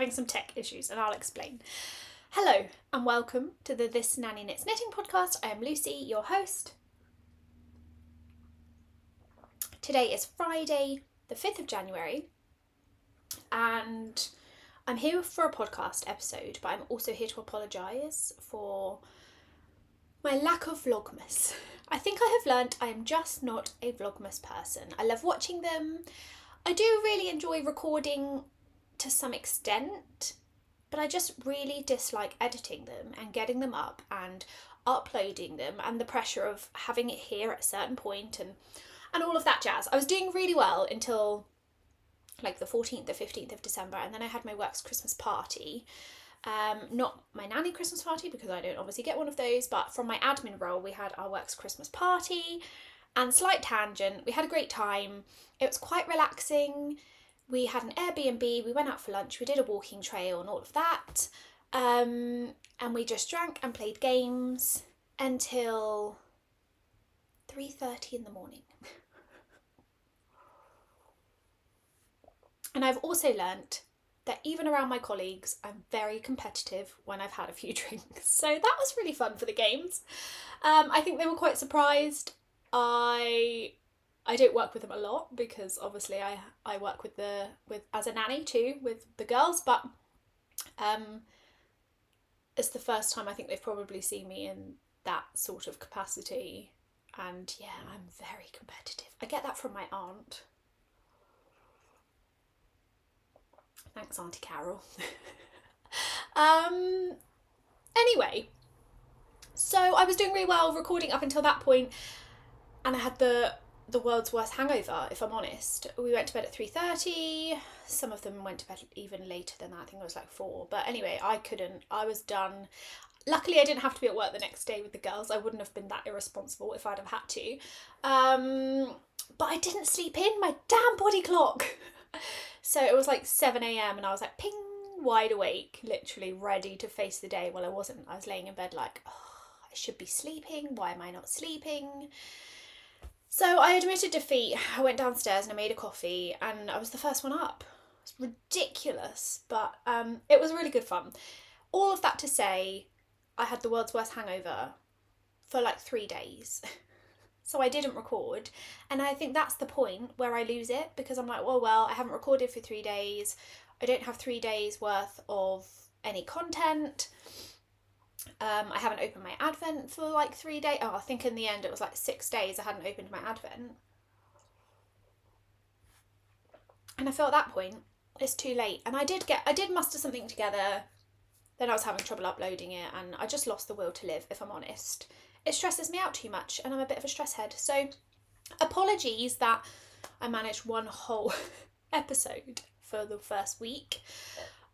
having some tech issues and I'll explain. Hello and welcome to the This Nanny Knits knitting podcast. I am Lucy, your host. Today is Friday, the 5th of January, and I'm here for a podcast episode, but I'm also here to apologise for my lack of vlogmas. I think I have learnt I am just not a vlogmas person. I love watching them. I do really enjoy recording to some extent, but I just really dislike editing them and getting them up and uploading them and the pressure of having it here at a certain point and all of that jazz. I was doing really well until like the 14th or 15th of December, and then I had my work's Christmas party. Not my nanny Christmas party, because I don't obviously get one of those, but from my admin role we had our work's Christmas party. And slight tangent, we had a great time. It was quite relaxing. We had an Airbnb, we went out for lunch, we did a walking trail and all of that. And we just drank and played games until 3:30 in the morning. And I've also learnt that even around my colleagues, I'm very competitive when I've had a few drinks. So that was really fun for the games. I think they were quite surprised. I don't work with them a lot because obviously I work with as a nanny too with the girls, but it's the first time I think they've probably seen me in that sort of capacity, and yeah, I'm very competitive. I get that from my aunt. Thanks, Auntie Carol. Anyway, so I was doing really well recording up until that point, and I had the world's worst hangover, if I'm honest. We went to bed at 3:30. Some of them went to bed even later than that. I think it was like 4. But anyway, I couldn't. I was done. Luckily, I didn't have to be at work the next day with the girls. I wouldn't have been that irresponsible if I'd have had to. But I didn't sleep in my damn body clock. So it was like 7 a.m. and I was like ping, wide awake, literally ready to face the day. Well, I wasn't. I was laying in bed like, oh, I should be sleeping. Why am I not sleeping? So I admitted defeat. I went downstairs and I made a coffee and I was the first one up. It was ridiculous, but it was really good fun. All of that to say, I had the world's worst hangover for like 3 days. So I didn't record, and I think that's the point where I lose it, because I'm like, well, I haven't recorded for 3 days. I don't have 3 days worth of any content. I haven't opened my advent for like 3 days. Oh, I think in the end it was like 6 days I hadn't opened my advent. And I felt at that point, it's too late. And I did muster something together. Then I was having trouble uploading it, and I just lost the will to live, if I'm honest. It stresses me out too much, and I'm a bit of a stress head. So apologies that I managed one whole episode for the first week.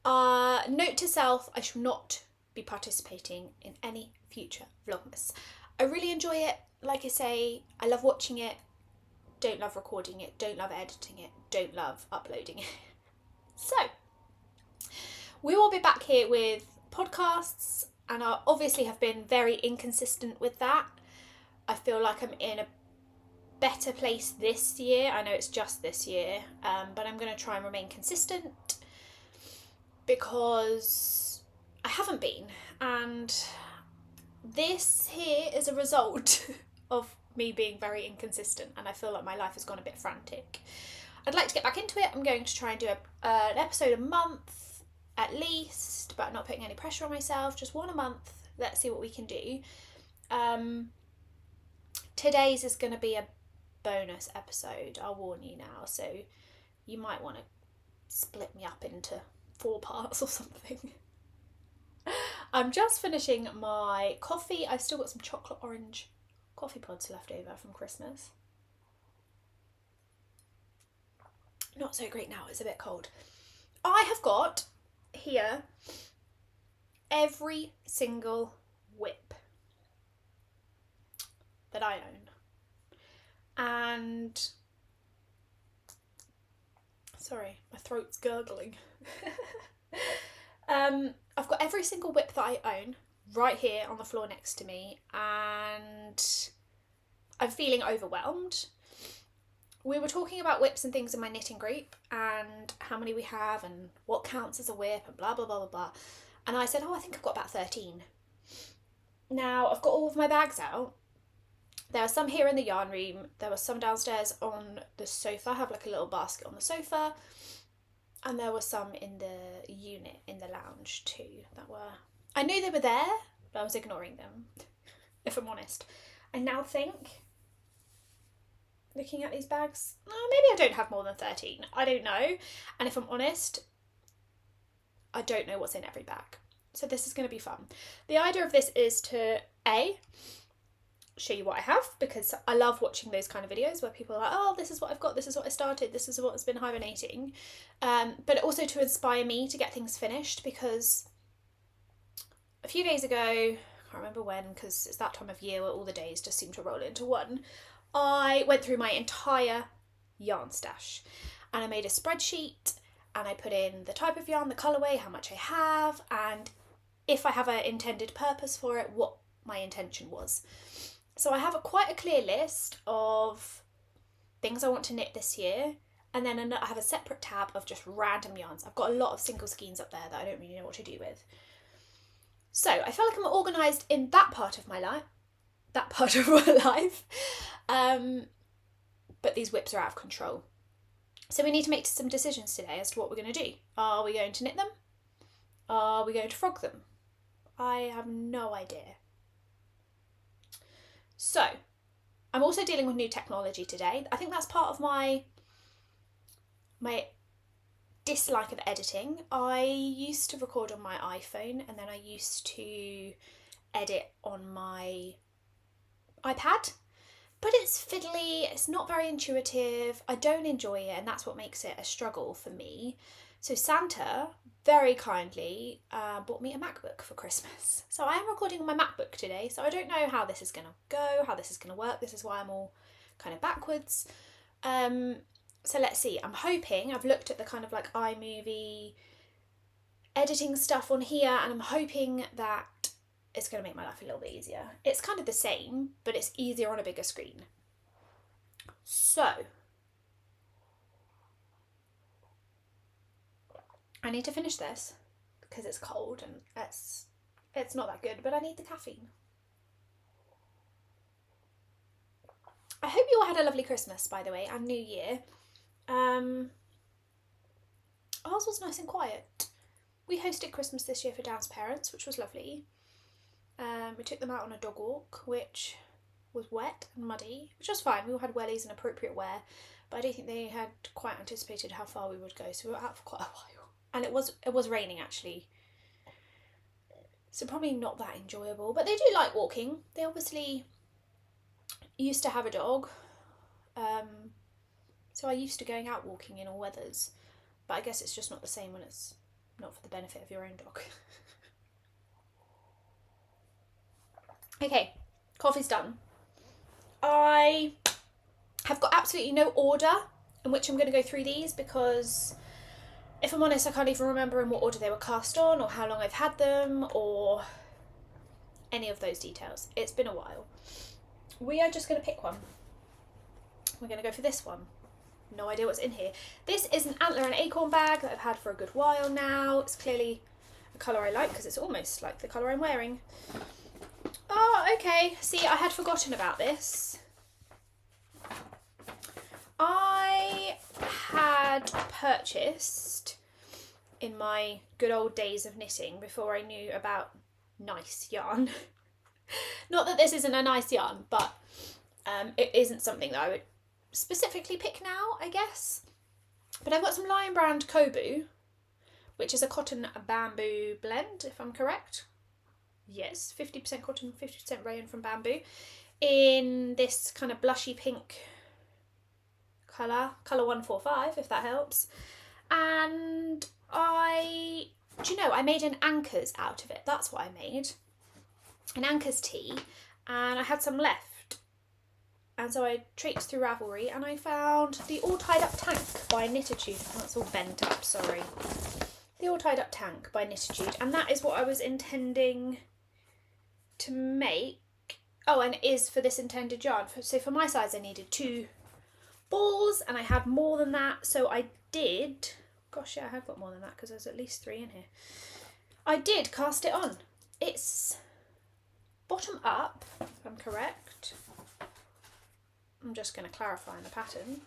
Note to self, I shall not be participating in any future vlogmas. I really enjoy it. Like I say, I love watching it, don't love recording it, don't love editing it, don't love uploading it. So we will be back here with podcasts, and I obviously have been very inconsistent with that. I feel like I'm in a better place this year. I know it's just this year, but I'm going to try and remain consistent because I haven't been. And this here is a result of me being very inconsistent, and I feel like my life has gone a bit frantic. I'd like to get back into it. I'm going to try and do an episode a month at least, but not putting any pressure on myself, just one a month. Let's see what we can do. Today's is going to be a bonus episode, I'll warn you now, so you might want to split me up into 4 parts or something. I'm just finishing my coffee. I've still got some chocolate orange coffee pods left over from Christmas. Not so great now, it's a bit cold. I have got here every single whip that I own, and sorry, my throat's gurgling. I've got every single whip that I own right here on the floor next to me, and I'm feeling overwhelmed we were talking about whips and things in my knitting group and how many we have and what counts as a whip and blah, blah, blah, blah, blah. And I said, oh, I think I've got about 13. Now, I've got all of my bags out. There are some here in the yarn room. There were some downstairs on the sofa. I have like a little basket on the sofa. And there were some in the unit, in the lounge too, that were... I knew they were there, but I was ignoring them, if I'm honest. I now think, looking at these bags, oh, maybe I don't have more than 13. I don't know. And if I'm honest, I don't know what's in every bag. So this is going to be fun. The idea of this is to, A, show you what I have, because I love watching those kind of videos where people are like, oh, this is what I've got, this is what I started, this is what's been hibernating. But also to inspire me to get things finished, because a few days ago, I can't remember when, because it's that time of year where all the days just seem to roll into one, I went through my entire yarn stash and I made a spreadsheet and I put in the type of yarn, the colourway, how much I have, and if I have an intended purpose for it, what my intention was. So I have quite a clear list of things I want to knit this year, and then I have a separate tab of just random yarns. I've got a lot of single skeins up there that I don't really know what to do with. So I feel like I'm organised in that part of my life, but these whips are out of control. So we need to make some decisions today as to what we're going to do. Are we going to knit them? Are we going to frog them? I have no idea. So, I'm also dealing with new technology today. I think that's part of my dislike of editing. I used to record on my iPhone and then I used to edit on my iPad. But it's fiddly, it's not very intuitive, I don't enjoy it, and that's what makes it a struggle for me. So Santa very kindly bought me a MacBook for Christmas. So I am recording on my MacBook today, so I don't know how this is going to go, how this is going to work. This is why I'm all kind of backwards. So let's see, I'm hoping, I've looked at the kind of like iMovie editing stuff on here, and I'm hoping that it's going to make my life a little bit easier. It's kind of the same, but it's easier on a bigger screen. So, I need to finish this because it's cold and it's not that good, but I need the caffeine. I hope you all had a lovely Christmas, by the way, and New Year. Ours was nice and quiet. We hosted Christmas this year for Dan's parents, which was lovely. We took them out on a dog walk, which was wet and muddy, which was fine. We all had wellies and appropriate wear, but I don't think they had quite anticipated how far we would go, so we were out for quite a while. And it was raining actually, so probably not that enjoyable. But they do like walking. They obviously used to have a dog, so I used to going out walking in all weathers. But I guess it's just not the same when it's not for the benefit of your own dog. Okay, coffee's done. I have got absolutely no order in which I'm going to go through these because, if I'm honest, I can't even remember in what order they were cast on or how long I've had them or any of those details. It's been a while. We are just going to pick one. We're going to go for this one. No idea what's in here. This is an antler and acorn bag that I've had for a good while now. It's clearly a colour I like because it's almost like the colour I'm wearing. Oh, okay. See, I had forgotten about this. I had purchased, in my good old days of knitting, before I knew about nice yarn. Not that this isn't a nice yarn, but it isn't something that I would specifically pick now, I guess. But I've got some Lion Brand Kobu, which is a cotton bamboo blend, if I'm correct. Yes, 50% cotton, 50% rayon from bamboo, in this kind of blushy pink colour 145, if that helps. And I made an anchors out of it. That's what I made, an anchors tee, and I had some left. And so I traipsed through Ravelry and I found the All Tied Up Tank by Knititude. Oh, it's all bent up, sorry. The All Tied Up Tank by Knititude, and that is what I was intending to make. Oh, and it is for this intended yarn. So for my size I needed two balls, and I had more than that, so I did, gosh yeah, I have got more than that because there's at least 3 in here. I did cast it on. It's bottom up, if I'm correct. I'm just going to clarify the pattern.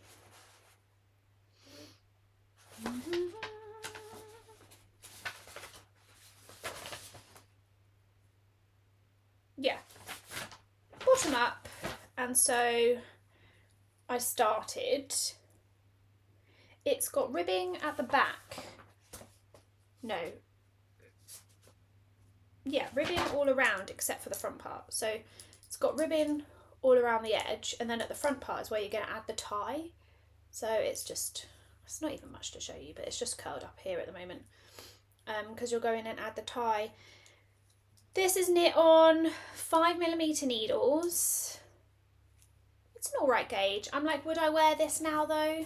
Yeah, bottom up, and so I started. It's got ribbing at the back. No. Yeah, ribbing all around except for the front part. So it's got ribbon all around the edge, and then at the front part is where you're going to add the tie. So it's not even much to show you, but it's just curled up here at the moment because you'll go in and add the tie. This is knit on 5mm needles. It's an alright gauge. I'm like, would I wear this now though?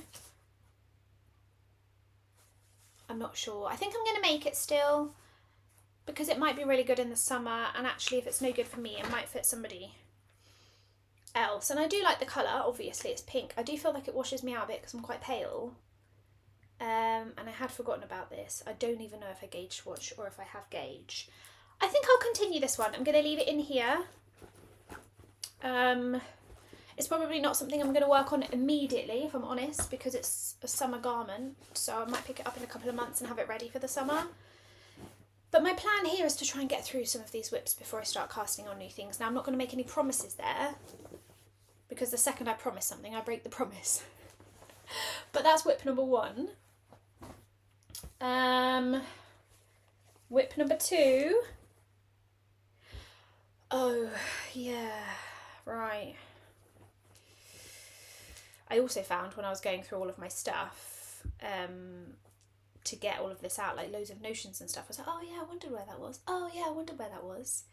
I'm not sure. I think I'm going to make it still because it might be really good in the summer, and actually if it's no good for me, it might fit somebody else. And I do like the colour, obviously it's pink. I do feel like it washes me out a bit because I'm quite pale. And I had forgotten about this. I don't even know if I gauge swatch or if I have gauge. I think I'll continue this one. I'm going to leave it in here. It's probably not something I'm going to work on immediately, if I'm honest, because it's a summer garment. So I might pick it up in a couple of months and have it ready for the summer. But my plan here is to try and get through some of these whips before I start casting on new things. Now I'm not going to make any promises there, because the second I promise something, I break the promise. But that's whip number 1. Whip number 2. Oh, yeah, right. I also found when I was going through all of my stuff to get all of this out, like loads of notions and stuff, I was like, oh yeah, I wondered where that was. Oh yeah, I wondered where that was.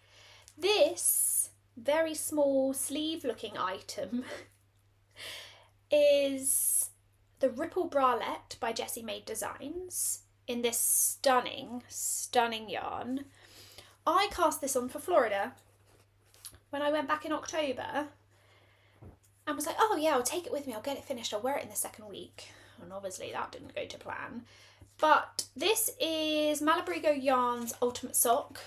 This very small sleeve looking item is the Ripple Bralette by Jessie Made Designs in this stunning, stunning yarn. I cast this on for Florida when I went back in October and was like, oh yeah, I'll take it with me, I'll get it finished, I'll wear it in the second week. And obviously that didn't go to plan. But this is Malabrigo Yarn's Ultimate Sock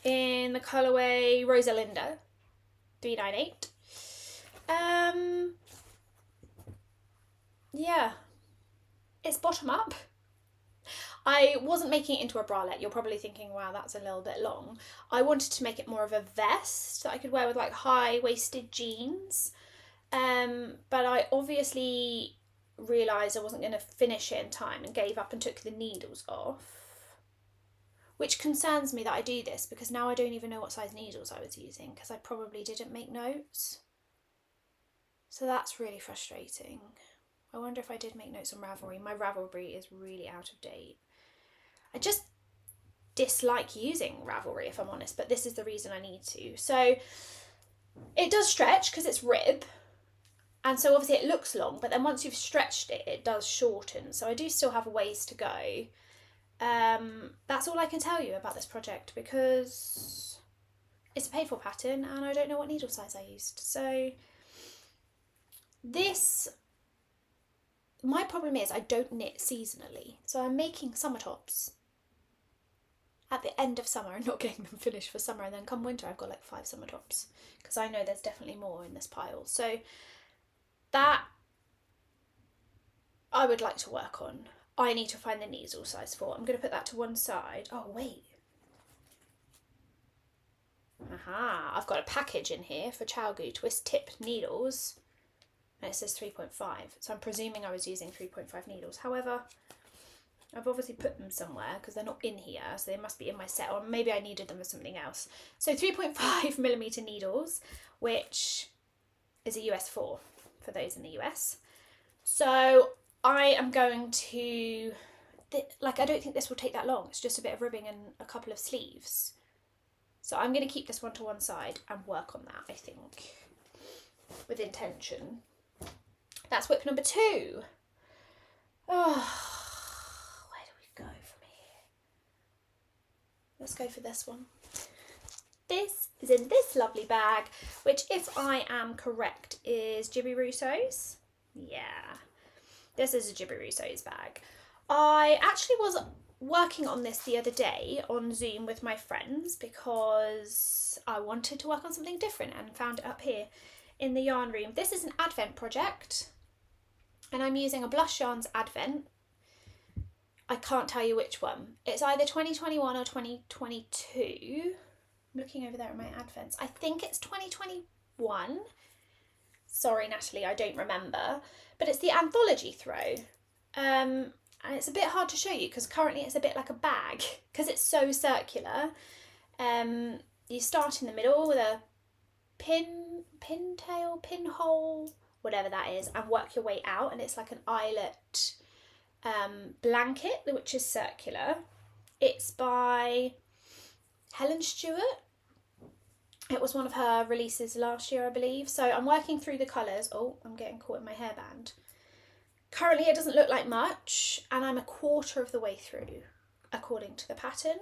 in the colourway Rosalinda 398. Yeah, it's bottom up. I wasn't making it into a bralette. You're probably thinking, wow, that's a little bit long. I wanted to make it more of a vest that I could wear with like high-waisted jeans. But I obviously realised I wasn't going to finish it in time and gave up and took the needles off. Which concerns me that I do this, because now I don't even know what size needles I was using because I probably didn't make notes. So that's really frustrating. I wonder if I did make notes on Ravelry. My Ravelry is really out of date. I just dislike using Ravelry, if I'm honest, but this is the reason I need to. So it does stretch because it's rib, and so obviously it looks long, but then once you've stretched it, it does shorten. So I do still have a ways to go. That's all I can tell you about this project because it's a paid for pattern and I don't know what needle size I used. So this, my problem is I don't knit seasonally. So I'm making summer tops at the end of summer and not getting them finished for summer, and then come winter I've got like 5 summer tops because I know there's definitely more in this pile. So that I would like to work on. I need to find the needle size for. I'm going to put that to one side. Oh wait. Aha, I've got a package in here for Chalgu twist tip needles. And it says 3.5. So I'm presuming I was using 3.5 needles. However, I've obviously put them somewhere because they're not in here. So they must be in my set, or maybe I needed them for something else. So 3.5mm needles, which is a US 4 for those in the US. So I am going to, like, I don't think this will take that long. It's just a bit of ribbing and a couple of sleeves. So I'm going to keep this one to one side and work on that, I think, with intention. That's whip number 2. Oh, where do we go from here? Let's go for this one. This is in this lovely bag, which, if I am correct, is Gibby Russo's. Yeah, this is a Gibby Russo's bag. I actually was working on this the other day on Zoom with my friends because I wanted to work on something different and found it up here in the yarn room. This is an Advent project and I'm using a Blush Yarns Advent. I can't tell you which one. It's either 2021 or 2022. I'm looking over there at my Advents. I think it's 2021. Sorry, Natalie, I don't remember. But it's the Anthology throw. And it's a bit hard to show you because currently it's a bit like a bag because it's so circular. You start in the middle with a pinhole, whatever that is, and work your way out, and it's like an eyelet blanket which is circular. It's by Helen Stewart. It was one of her releases last year, I believe. So I'm working through the colours. Oh, I'm getting caught in my hairband. Currently it doesn't look like much, and I'm a quarter of the way through according to the pattern.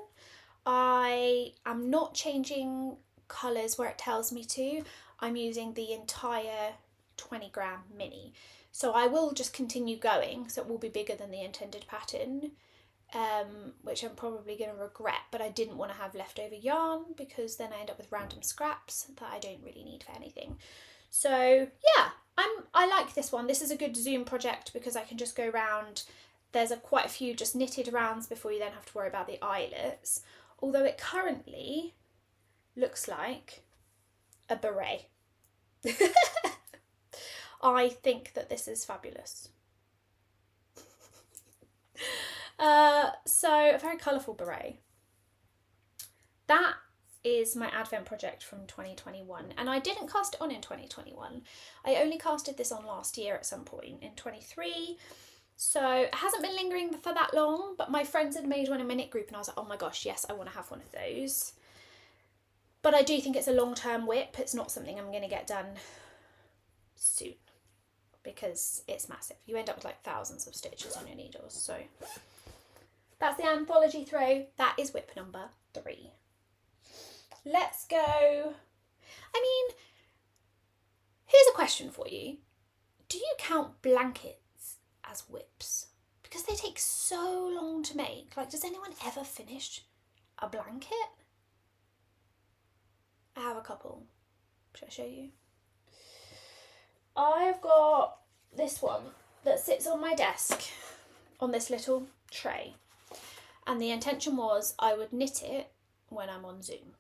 I am not changing colours where it tells me to. I'm using the entire 20 gram mini. So I will just continue going, so it will be bigger than the intended pattern, which I'm probably going to regret, but I didn't want to have leftover yarn because then I end up with random scraps that I don't really need for anything. So yeah, I like this one. This is a good Zoom project because I can just go round. There's quite a few just knitted rounds before you then have to worry about the eyelets, although it currently looks like a beret. I think that this is fabulous. So a very colourful beret. That is my Advent project from 2021, and I didn't cast it on in 2021. I only casted this on last year at some point in 23. So it hasn't been lingering for that long, but my friends had made one in my knit group and I was like, oh my gosh, yes, I want to have one of those. But I do think it's a long-term whip. It's not something I'm going to get done soon because it's massive. You end up with like thousands of stitches on your needles. So that's the Anthology throw. That is whip number 3. Let's go. I mean, here's a question for you. Do you count blankets as whips? Because they take so long to make. Like, does anyone ever finish a blanket? I have a couple. Should I show you? I've got this one that sits on my desk on this little tray. And the intention was I would knit it when I'm on Zoom.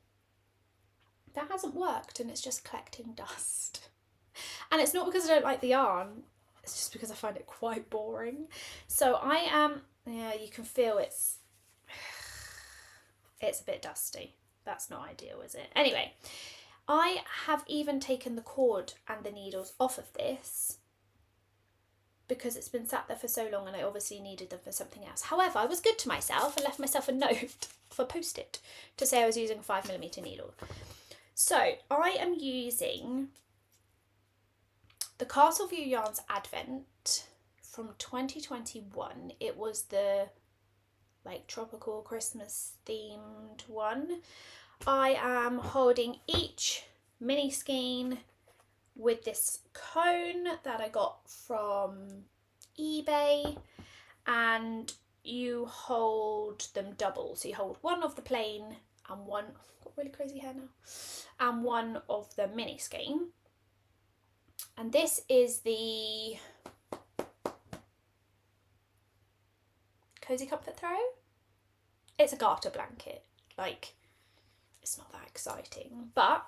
That hasn't worked and it's just collecting dust. And it's not because I don't like the yarn, it's just because I find it quite boring. So I am, yeah, you can feel it's a bit dusty. That's not ideal, is it? Anyway, I have even taken the cord and the needles off of this because it's been sat there for so long and I obviously needed them for something else. However, I was good to myself and left myself a note for Post-it to say I was using a 5mm needle. So I am using the Castleview Yarns Advent from 2021. It was the like tropical Christmas themed one. I am holding each mini skein with this cone that I got from eBay, and you hold them double. So you hold one of the plain and one, I've got really crazy hair now, and one of the mini skein. And this is the Cozy Comfort Throw. It's a garter blanket, like it's not that exciting, but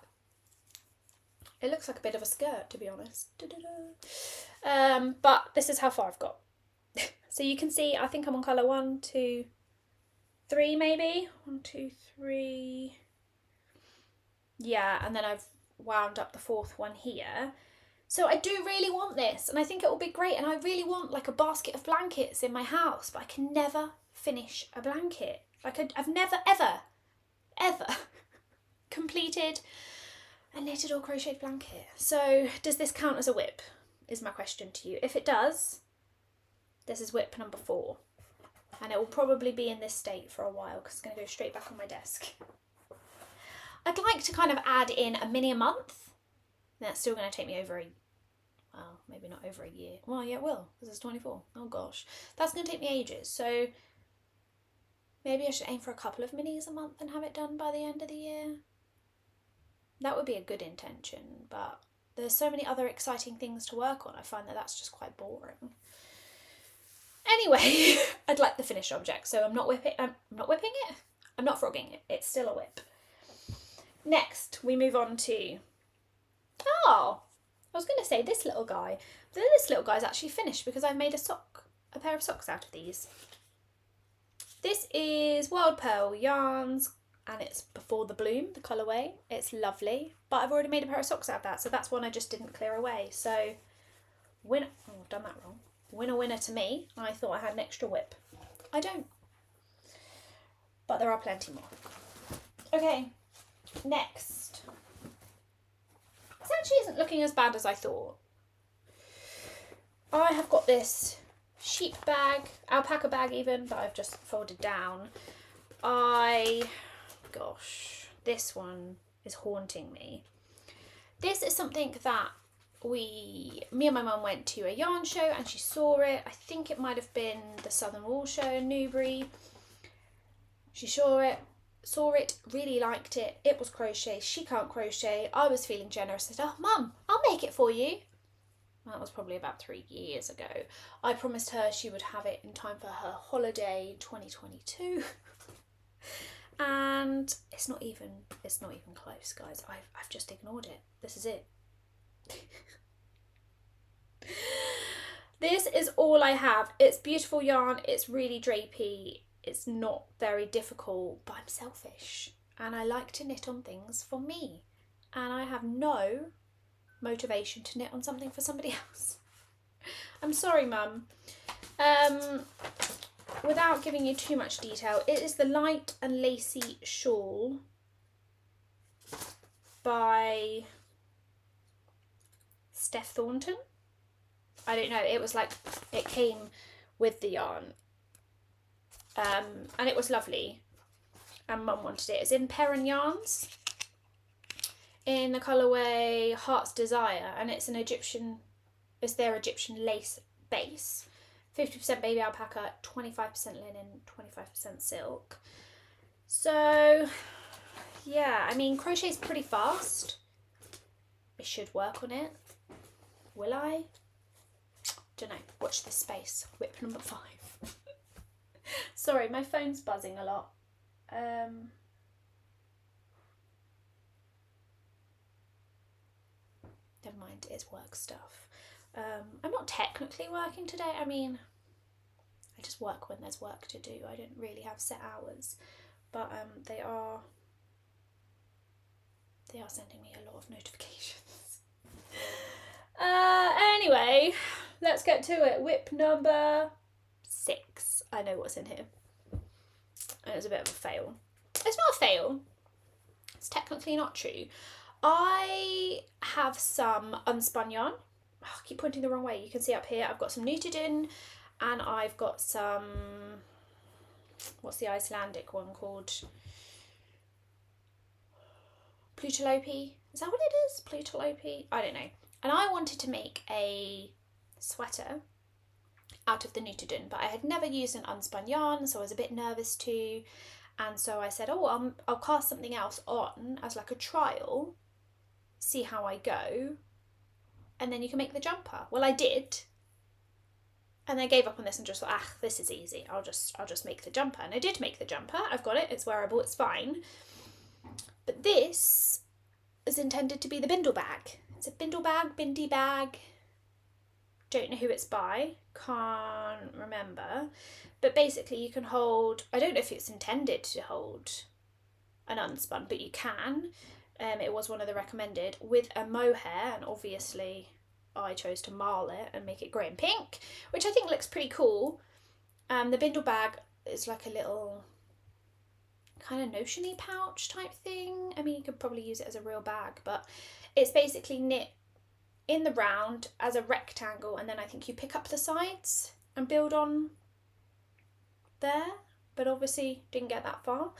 it looks like a bit of a skirt, to be honest. But this is how far I've got. So you can see, I think I'm on colour 1, 2, 3 maybe. 1, 2, 3. Yeah, and then I've wound up the 4th one here. So I do really want this, and I think it will be great, and I really want like a basket of blankets in my house, but I can never finish a blanket. Like I've never, ever completed a knitted or crocheted blanket. So does this count as a whip, is my question to you. If it does, this is whip number 4. And it will probably be in this state for a while because it's going to go straight back on my desk. I'd like to kind of add in a mini a month. That's still going to take me over well, maybe not over a year. Well, yeah, it will, because it's 24. Oh gosh, that's going to take me ages. So maybe I should aim for a couple of minis a month and have it done by the end of the year. That would be a good intention, but there's so many other exciting things to work on. I find that that's just quite boring. Anyway, I'd like the finished object, so I'm not whipping it. I'm not frogging it. It's still a whip. Next, we move on to, I was going to say this little guy. But this little guy's actually finished because I've made a pair of socks out of these. This is Wild Pearl Yarns, and it's Before the Bloom, the colourway. It's lovely, but I've already made a pair of socks out of that, so that's one I just didn't clear away. So, I've done that wrong. Winner to me. I thought I had an extra whip. I don't. But there are plenty more. Okay, next. This actually isn't looking as bad as I thought. I have got this sheep bag, alpaca bag even, that I've just folded down. Gosh, this one is haunting me. This is something that me and my mum went to a yarn show and she saw it. I think it might have been the Southern Wool Show in Newbury. She saw it, really liked it. It was crochet. She can't crochet. I was feeling generous. I said, oh, Mum, I'll make it for you. That was probably about 3 years ago. I promised her she would have it in time for her holiday in 2022. And it's not even close, guys. I've just ignored it. This is it. This is all I have. It's beautiful yarn. It's really drapey. It's not very difficult, but I'm selfish and I like to knit on things for me. And I have no motivation to knit on something for somebody else. I'm sorry, Mum. Without giving you too much detail, it is the Light and Lacy Shawl by Steph Thornton. I don't know, it was like, it came with the yarn. And it was lovely. And Mum wanted it. It's in Perrin Yarns, in the colourway Heart's Desire, and it's their Egyptian lace base. 50% baby alpaca, 25% linen, 25% silk. So, yeah, I mean, crochet is pretty fast. I should work on it. Will I? Don't know. Watch this space. Whip number 5. Sorry, my phone's buzzing a lot. Never mind, it's work stuff. I'm not technically working today. I mean, I just work when there's work to do. I don't really have set hours, but they are sending me a lot of notifications. Anyway, let's get to it. Whip number 6. I know what's in here. And it was a bit of a fail. It's not a fail. It's technically not true. I have some unspun yarn. Oh, I keep pointing the wrong way. You can see up here I've got some knitted in, and I've got some, what's the Icelandic one called? Plutalope? Is that what it is? Plutalope? I don't know. And I wanted to make a sweater out of the knitted in, but I had never used an unspun yarn, so I was a bit nervous too. And so I said, oh, I'll cast something else on as like a trial, see how I go, and then you can make the jumper. Well, I did, and I gave up on this and just thought, this is easy. I'll just make the jumper, and I did make the jumper. I've got it. It's wearable. It's fine. But this is intended to be the Bindle bag. It's a Bindle bag, Bindie bag. Don't know who it's by. Can't remember. But basically, you can hold. I don't know if it's intended to hold an unspun, but you can. It was one of the recommended with a mohair, and obviously I chose to marl it and make it grey and pink, which I think looks pretty cool. The Bindle bag is like a little kind of notion-y pouch type thing. I mean, you could probably use it as a real bag, but it's basically knit in the round as a rectangle, and then I think you pick up the sides and build on there, but obviously didn't get that far.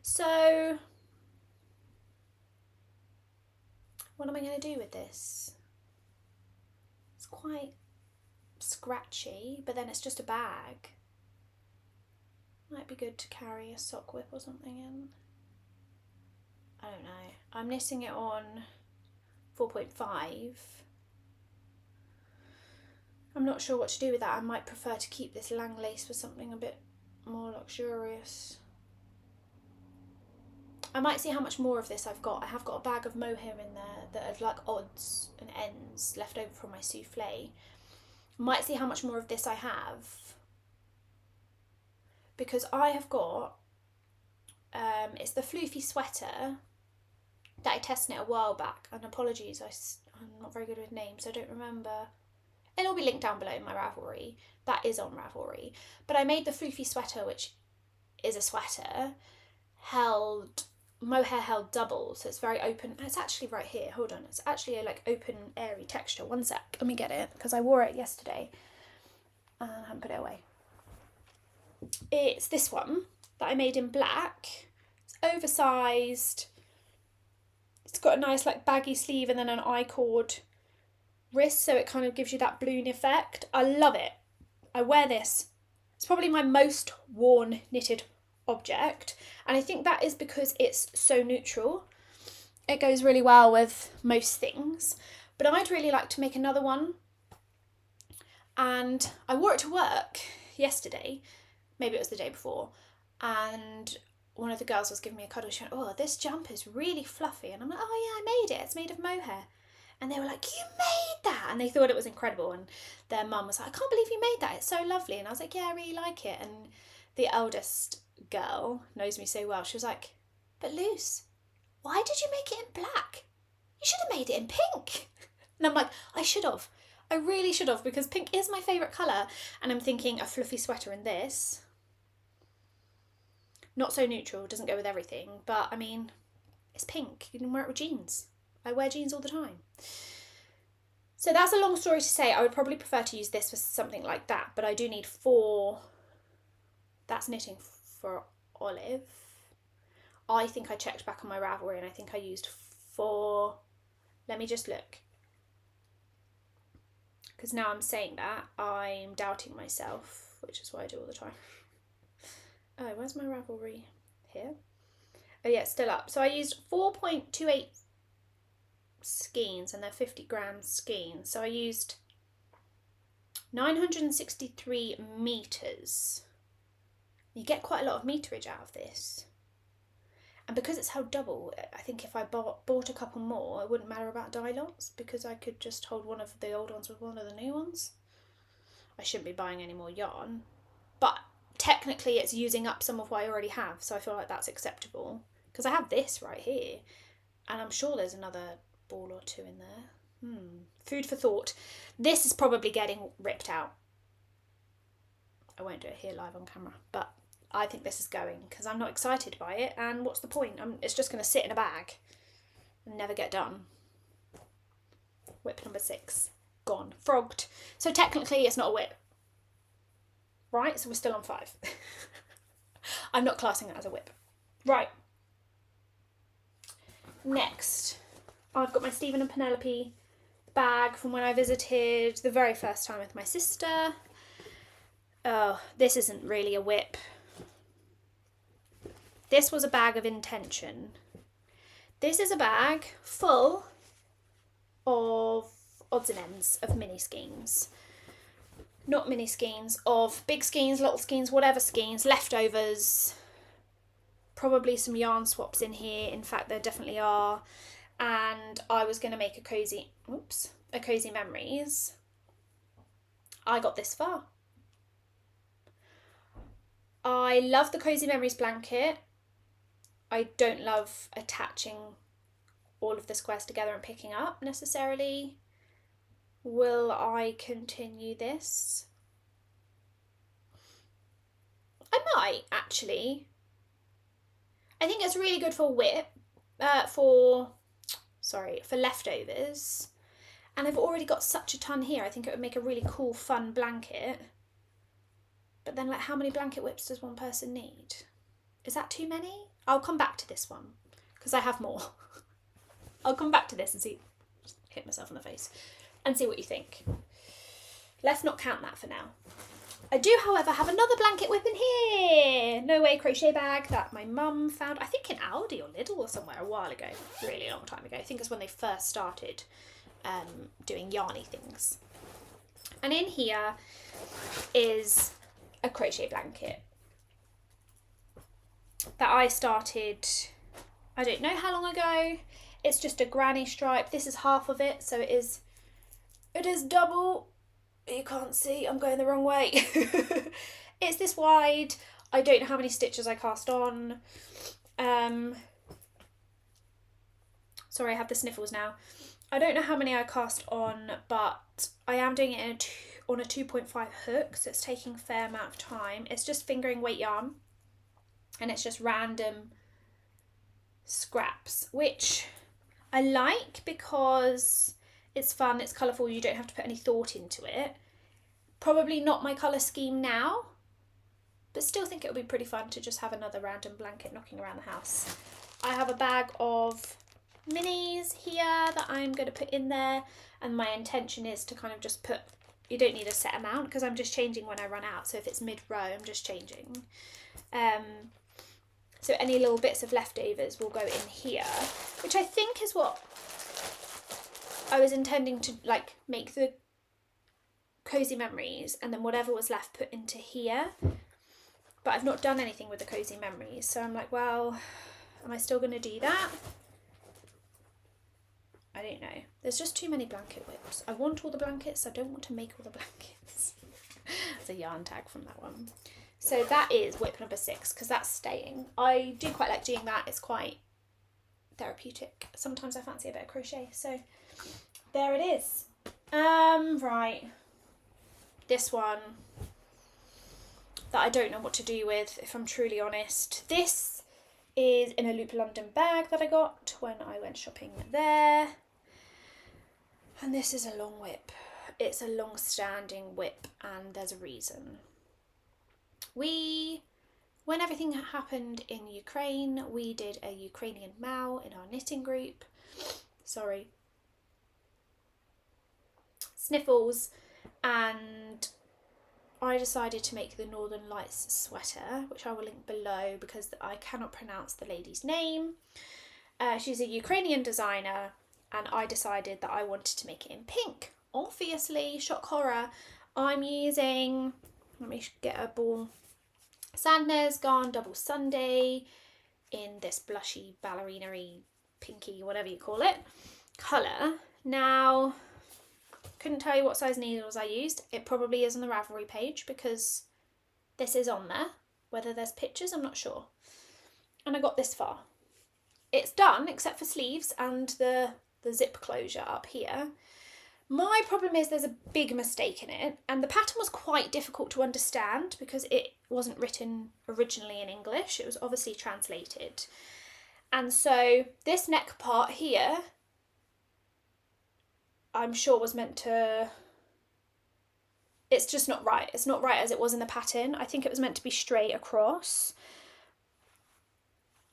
So What am I going to do with this? It's quite scratchy, but then it's just a bag. Might be good to carry a sock whip or something in. I don't know. I'm knitting it on 4.5. I'm not sure what to do with that. I might prefer to keep this lang lace for something a bit more luxurious. I might see how much more of this I've got. I have got a bag of mohair in there that are like odds and ends left over from my souffle. Might see how much more of this I have. Because I have got, it's the floofy sweater that I tested it a while back. And apologies, I'm not very good with names, so I don't remember. It'll be linked down below in my Ravelry. That is on Ravelry. But I made the floofy sweater, which is a sweater, mohair held double, so it's very open. It's actually right here, hold on. It's actually a like open, airy texture. One sec, let me get it, because I wore it yesterday and I haven't put it away. It's this one that I made in black. It's oversized. It's got a nice like baggy sleeve and then an I-cord wrist, so it kind of gives you that balloon effect. I love it. I wear this. It's probably my most worn knitted object, and I think that is because it's so neutral. It goes really well with most things, but I'd really like to make another one. And I wore it to work yesterday, maybe it was the day before, and one of the girls was giving me a cuddle. She went, "Oh, this jumper's really fluffy," and I'm like, "Oh yeah, I made it. It's made of mohair." And they were like, "You made that?" And they thought it was incredible. And their mum was like, "I can't believe you made that. It's so lovely." And I was like, "Yeah, I really like it." And the eldest girl knows me so well. She was like, "But Luce, why did you make it in black? You should have made it in pink." And I'm like, I should have. I really should have, because pink is my favourite colour. And I'm thinking a fluffy sweater in this. Not so neutral, doesn't go with everything. But, I mean, it's pink. You can wear it with jeans. I wear jeans all the time. So that's a long story to say. I would probably prefer to use this for something like that. But I do need 4. That's knitting for Olive. I think I checked back on my Ravelry and I think I used 4. Let me just look. Because now I'm saying that, I'm doubting myself, which is what I do all the time. Oh, where's my Ravelry? Here. Oh yeah, it's still up. So I used 4.28 skeins, and they're 50 gram skeins. So I used 963 meters. You get quite a lot of meterage out of this. And because it's held double, I think if I bought a couple more, it wouldn't matter about dye lots, because I could just hold one of the old ones with one of the new ones. I shouldn't be buying any more yarn, but technically it's using up some of what I already have, so I feel like that's acceptable. Because I have this right here, and I'm sure there's another ball or 2 in there. Food for thought. This is probably getting ripped out. I won't do it here live on camera, but I think this is going, because I'm not excited by it, and what's the point? It's just going to sit in a bag and never get done. Whip number 6. Gone. Frogged. So technically it's not a whip. Right, so we're still on 5. I'm not classing that as a whip. Right. Next, I've got my Stephen and Penelope bag from when I visited the very first time with my sister. Oh, this isn't really a whip. This was a bag of intention. This is a bag full of odds and ends of mini skeins. Not mini skeins, of big skeins, little skeins, whatever skeins, leftovers. Probably some yarn swaps in here. In fact, there definitely are. And I was going to make a cozy memories. I got this far. I love the Cozy Memories blanket. I don't love attaching all of the squares together and picking up necessarily. Will I continue this? I might, actually. I think it's really good for for leftovers. And I've already got such a ton here. I think it would make a really cool, fun blanket. But then, like, how many blanket whips does one person need? Is that too many? I'll come back to this one, because I have more. I'll come back to this and see, just hit myself in the face, and see what you think. Let's not count that for now. I do, however, have another blanket whip in here. No Way crochet bag that my mum found, I think in Aldi or Lidl or somewhere a while ago, really long time ago. I think it's when they first started doing yarny things. And in here is a crochet blanket that I started, I don't know how long ago. It's just a granny stripe. This is half of it, so it is double. You can't see, I'm going the wrong way. It's this wide. I don't know how many stitches I cast on. Sorry, I have the sniffles now. I don't know how many I cast on, but I am doing it on a 2.5 hook, so it's taking a fair amount of time. It's just fingering weight yarn, and it's just random scraps, which I like because it's fun, it's colourful, you don't have to put any thought into it. Probably not my colour scheme now, but still think it would be pretty fun to just have another random blanket knocking around the house. I have a bag of minis here that I'm going to put in there, and my intention is to kind of just put, you don't need a set amount because I'm just changing when I run out, so if it's mid-row I'm just changing. So any little bits of leftovers will go in here, which I think is what I was intending to like make the cozy memories, and then whatever was left put into here. But I've not done anything with the cozy memories, so I'm like, well, am I still going to do that? I don't know. There's just too many blanket whips. I want all the blankets. I don't want to make all the blankets. It's a yarn tag from that one. So that is whip number 6 because that's staying. I do quite like doing that. It's quite therapeutic. Sometimes I fancy a bit of crochet. So there it is. Right. This one that I don't know what to do with, if I'm truly honest. This is in a Loop London bag that I got when I went shopping there. And this is a long whip. It's a long-standing whip, and there's a reason. When everything happened in Ukraine, we did a Ukrainian Mao in our knitting group. Sorry. Sniffles. And I decided to make the Northern Lights sweater, which I will link below because I cannot pronounce the lady's name. She's a Ukrainian designer, and I decided that I wanted to make it in pink. Obviously, shock horror, I'm using, let me get a ball, Sandnes Garn Double Sunday in this blushy, ballerina-y, pinky, whatever you call it, colour. Now, couldn't tell you what size needles I used. It probably is on the Ravelry page because this is on there. Whether there's pictures, I'm not sure. And I got this far. It's done except for sleeves and the zip closure up here. My problem is there's a big mistake in it, and the pattern was quite difficult to understand because it wasn't written originally in English. It was obviously translated. And so this neck part here, I'm sure was meant to, it's just not right. It's not right as it was in the pattern. I think it was meant to be straight across,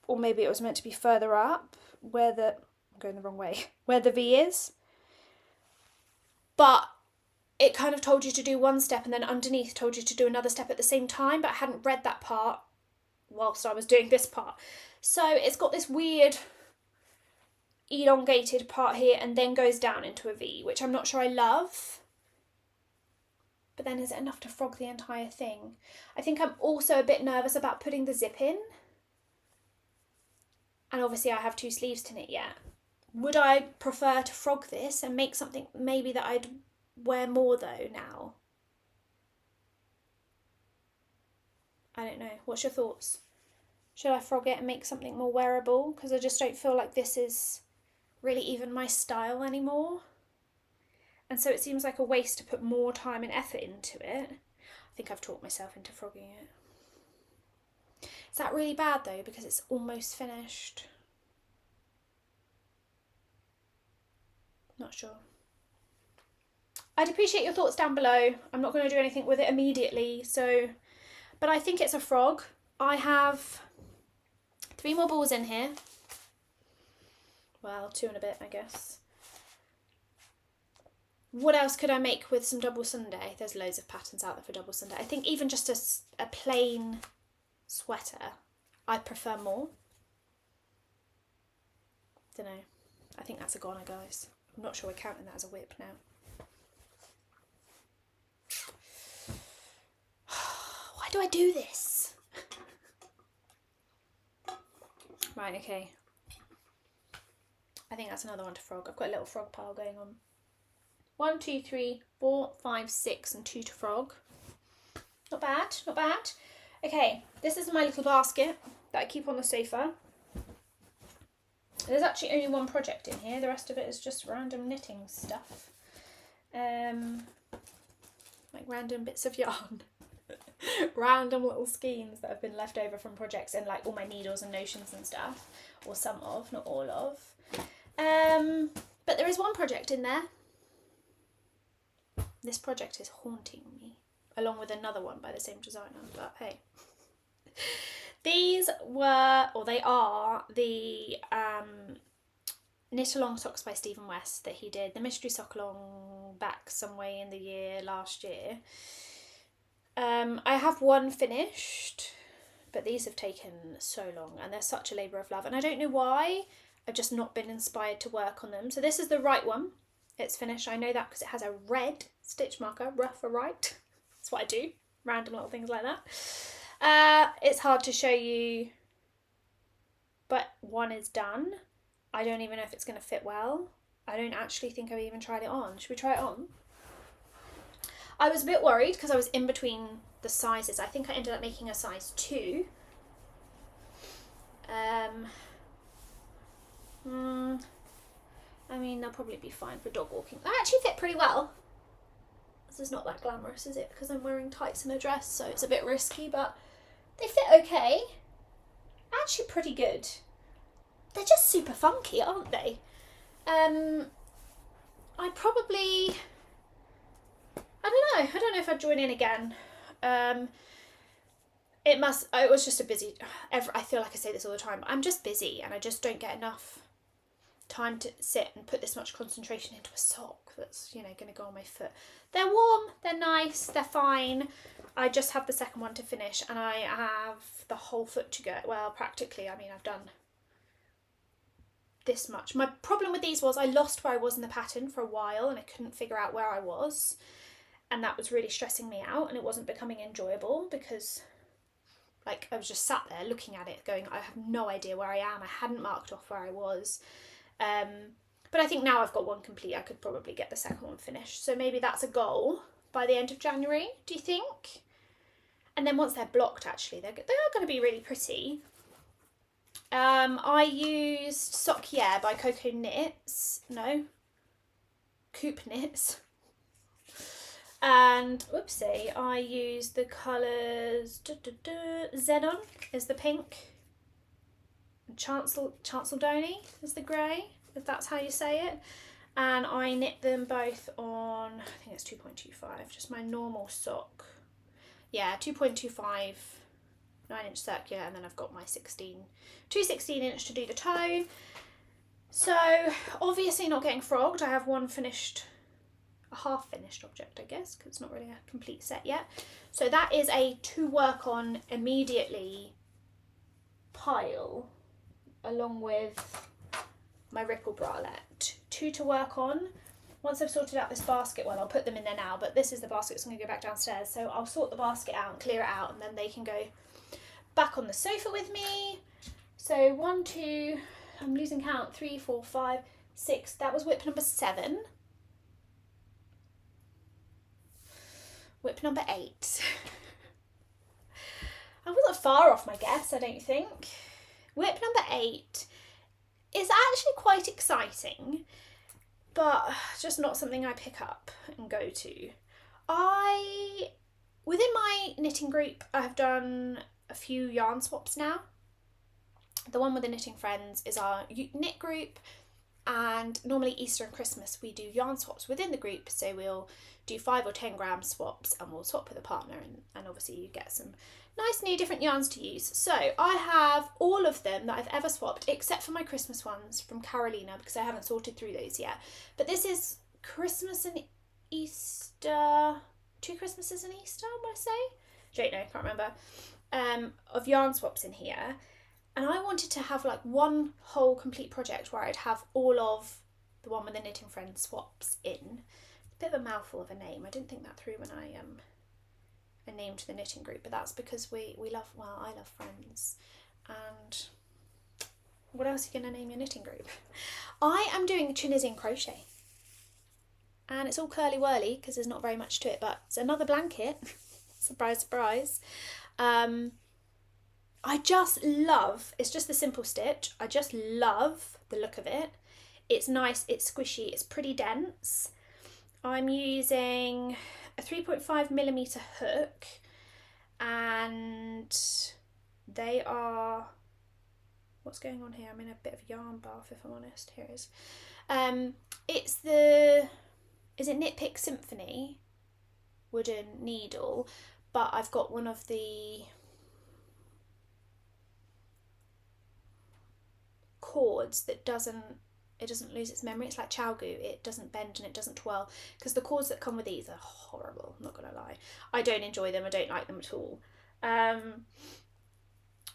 or maybe it was meant to be further up where I'm going the wrong way, where the V is. But it kind of told you to do one step and then underneath told you to do another step at the same time, but I hadn't read that part whilst I was doing this part. So it's got this weird elongated part here and then goes down into a V, which I'm not sure I love. But then is it enough to frog the entire thing? I think I'm also a bit nervous about putting the zip in. And obviously I have 2 sleeves to knit yet. Would I prefer to frog this and make something maybe that I'd wear more though now? I don't know. What's your thoughts? Should I frog it and make something more wearable? Because I just don't feel like this is really even my style anymore. And so it seems like a waste to put more time and effort into it. I think I've talked myself into frogging it. Is that really bad though? Because it's almost finished. Not sure. I'd appreciate your thoughts down below. I'm not going to do anything with it immediately, but I think it's a frog. I have 3 more balls in here. well, 2 and a bit, I guess. What else could I make with some double Sunday? There's loads of patterns out there for double Sunday. I think even just a plain sweater, I prefer more. Don't know. I think that's a goner, guys. I'm not sure we're counting that as a whip now. Why do I do this? Right, okay. I think that's another one to frog. I've got a little frog pile going on. 1, 2, 3, 4, 5, 6 and 2 to frog. Not bad, not bad. Okay, this is my little basket that I keep on the sofa. There's actually only one project in here. The rest of it is just random knitting stuff. Like random bits of yarn. Random little skeins that have been left over from projects, and like all my needles and notions and stuff. Or some of, not all of. But there is one project in there. This project is haunting me, along with another one by the same designer, but hey. These were, or they are, the knit along socks by Stephen West that he did, the mystery sock along back some way in the year last year. I have one finished, but these have taken so long and they're such a labour of love, and I don't know why. I've just not been inspired to work on them. So this is the right one. It's finished. I know that because it has a red stitch marker, rough or right. That's what I do. Random little things like that. It's hard to show you, but one is done. I don't even know if it's going to fit well. I don't actually think I've even tried it on. Should we try it on? I was a bit worried because I was in between the sizes. I think I ended up making a size 2. I mean, they'll probably be fine for dog walking. They actually fit pretty well. This is not that glamorous, is it? Because I'm wearing tights and a dress, so it's a bit risky, but they fit okay. Actually pretty good. They're just super funky, aren't they? I don't know if I'd join in again. It was just a busy, I feel like I say this all the time, but I'm just busy and I just don't get enough time to sit and put this much concentration into a sock that's, you know, going to go on my foot. They're warm, they're nice, they're fine. I just have the second one to finish and I have the whole foot to go. Well, practically, I mean, I've done this much. My problem with these was I lost where I was in the pattern for a while and I couldn't figure out where I was, and that was really stressing me out, and it wasn't becoming enjoyable because like I was just sat there looking at it going, I have no idea where I am. I hadn't marked off where I was. But I think now I've got one complete, I could probably get the second one finished. So maybe that's a goal by the end of January, do you think? And then once they're blocked, actually, they are going to be really pretty. I used Sock Yeah by Coco Knits. No. Coop Knits. And, whoopsie, I used the colours, Xenon is the pink, Chanceldony is the grey, if that's how you say it. And I knit them both on, I think it's 2.25, just my normal sock. Yeah, 2.25, 9-inch circular, and then I've got my 2 16-inch to do the toe. So, obviously not getting frogged. I have one finished, a half finished object, I guess, because it's not really a complete set yet. So that is a to work on immediately pile, along with my ripple bralette. 2 to work on. Once I've sorted out this basket, well, I'll put them in there now, but this is the basket that's going to go back downstairs. So I'll sort the basket out and clear it out, and then they can go back on the sofa with me. So 1, 2, I'm losing count, 3, 4, 5, 6. That was whip number 7. Whip number 8. I wasn't far off my guess, I don't think. Whip number 8 is actually quite exciting, but just not something I pick up and go to. Within my knitting group, I have done a few yarn swaps now. The one with the knitting friends is our knit group, And normally Easter and Christmas we do yarn swaps within the group, so we'll do 5 or 10 gram swaps and we'll swap with a partner, and obviously you get some nice new different yarns to use. So I have all of them that I've ever swapped except for my Christmas ones from Carolina, because I haven't sorted through those yet. But this is Christmas and Easter, 2 Christmases and Easter, I want to say. Don't know, can't remember. Of yarn swaps in here. And I wanted to have like one whole complete project where I'd have all of the One with the Knitting Friends swaps in. A bit of a mouthful of a name. I didn't think that through when I named the knitting group, but that's because we love, well, I love friends. And what else are you going to name your knitting group? I am doing Tunisian crochet. And it's all curly whirly because there's not very much to it, but it's another blanket. Surprise, surprise. I just love, it's just the simple stitch. I just love the look of it. It's nice, it's squishy, it's pretty dense. I'm using a 3.5mm hook, and they are, what's going on here? I'm in a bit of a yarn bath if I'm honest. Here it is. It's the, is it Knit Pick Symphony wooden needle, but I've got one of the cords that doesn't lose its memory. It's like Chalgu, it doesn't bend and it doesn't twirl, because the cords that come with these are horrible, I'm not gonna lie. I don't enjoy them, I don't like them at all.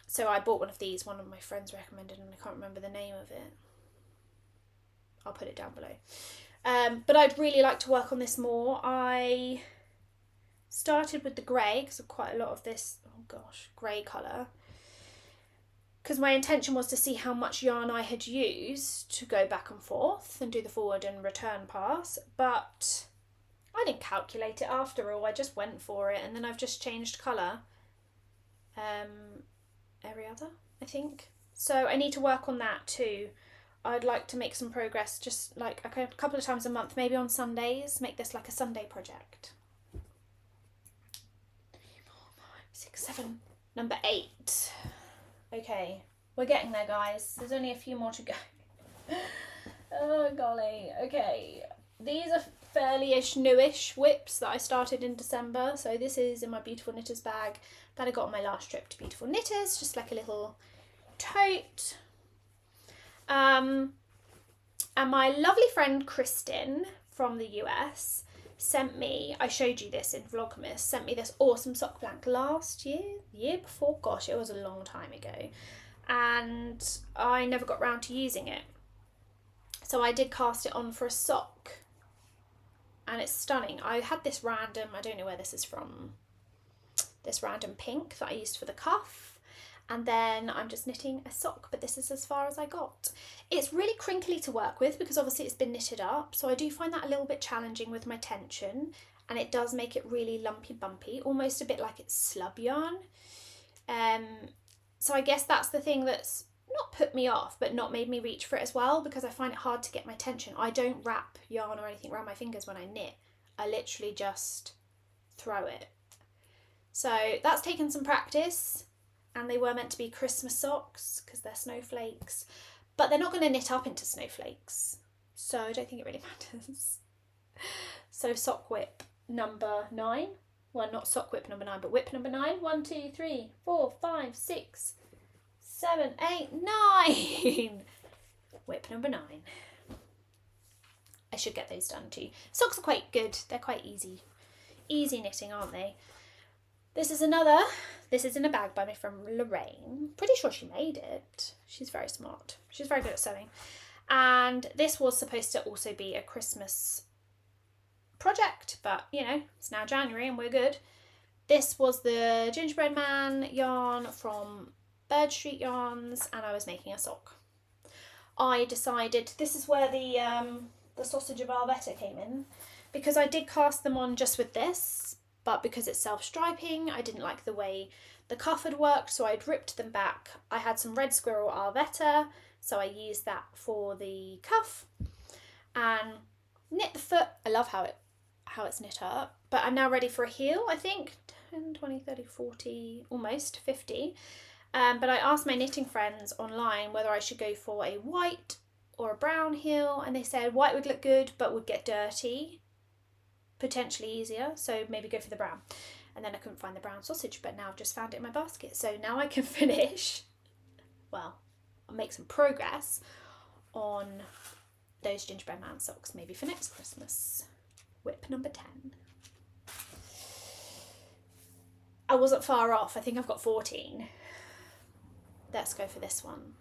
So I bought one of these, one of my friends recommended, and I can't remember the name of it. I'll put it down below. But I'd really like to work on this more. I started with the grey because of quite a lot of this, oh gosh, grey colour, because my intention was to see how much yarn I had used to go back and forth and do the forward and return pass, but I didn't calculate it after all. I just went for it, and then I've just changed colour every other, I think. So I need to work on that too. I'd like to make some progress, just like a couple of times a month, maybe on Sundays, make this like a Sunday project. 3, 4, 5, 6, 7, number 8. Okay, we're getting there, guys. There's only a few more to go. Oh golly. Okay, these are fairly-ish newish whips that I started in December. So this is in my Beautiful Knitters bag that I got on my last trip to Beautiful Knitters, just like a little tote. And my lovely friend Kristen from the US sent me, I showed you this in Vlogmas, sent me this awesome sock blank last year, the year before, gosh, it was a long time ago, and I never got round to using it. So I did cast it on for a sock, and it's stunning. I had this random, I don't know where this is from, this random pink that I used for the cuff, and then I'm just knitting a sock, but this is as far as I got. It's really crinkly to work with because obviously it's been knitted up, so I do find that a little bit challenging with my tension, and it does make it really lumpy bumpy, almost a bit like it's slub yarn. So I guess that's the thing that's not put me off, but not made me reach for it as well, because I find it hard to get my tension. I don't wrap yarn or anything around my fingers when I knit. I literally just throw it. So that's taken some practice. And they were meant to be Christmas socks because they're snowflakes, but they're not going to knit up into snowflakes, so I don't think it really matters. So sock whip number 9, well, not sock whip number 9, but whip number 9. 1, 2, 3, 4, 5, 6, 7, 8, 9. Whip number 9. I should get those done too. Socks are quite good. They're quite easy knitting, aren't they? This is in a bag by my friend Lorraine. Pretty sure she made it. She's very smart. She's very good at sewing. And this was supposed to also be a Christmas project, but you know, it's now January and we're good. This was the Gingerbread Man yarn from Bird Street Yarns, and I was making a sock. I decided, this is where the sausage of Arvetta came in, because I did cast them on just with this, but because it's self-striping, I didn't like the way the cuff had worked, so I'd ripped them back. I had some Red Squirrel Arvetta, so I used that for the cuff and knit the foot. I love how it's knit up, but I'm now ready for a heel, I think. 10, 20, 30, 40, almost 50. But I asked my knitting friends online whether I should go for a white or a brown heel, and they said white would look good but would get dirty, potentially easier, so maybe go for the brown. And then I couldn't find the brown sausage, but now I've just found it in my basket, so now I can finish, well, I'll make some progress on those gingerbread man socks, maybe for next Christmas. Whip number 10. I wasn't far off, I think I've got 14. Let's go for this one.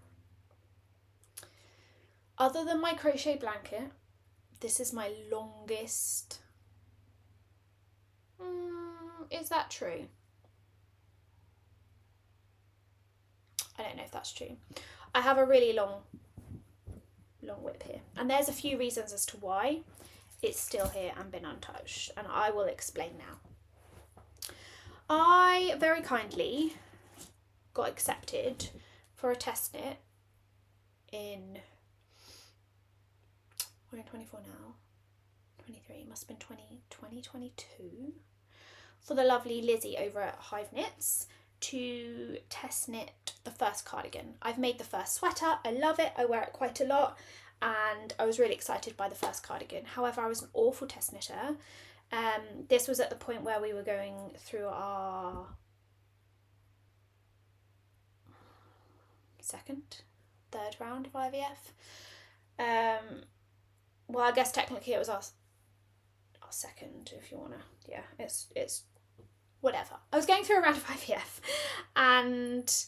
Other than my crochet blanket, this is my longest. Is that true? I don't know if that's true. I have a really long whip here, and there's a few reasons as to why it's still here and been untouched, and I will explain now. I very kindly got accepted for a test knit in, we're in 24 now, 23, must have been 2022, for the lovely Lizzie over at Hive Knits to test knit the first cardigan. I've made the first sweater, I love it, I wear it quite a lot, and I was really excited by the first cardigan. However, I was an awful test knitter. This was at the point where we were going through our third round of IVF. Well, I guess technically it was our second, if you wanna, yeah, it's whatever. I was going through a round of IVF, and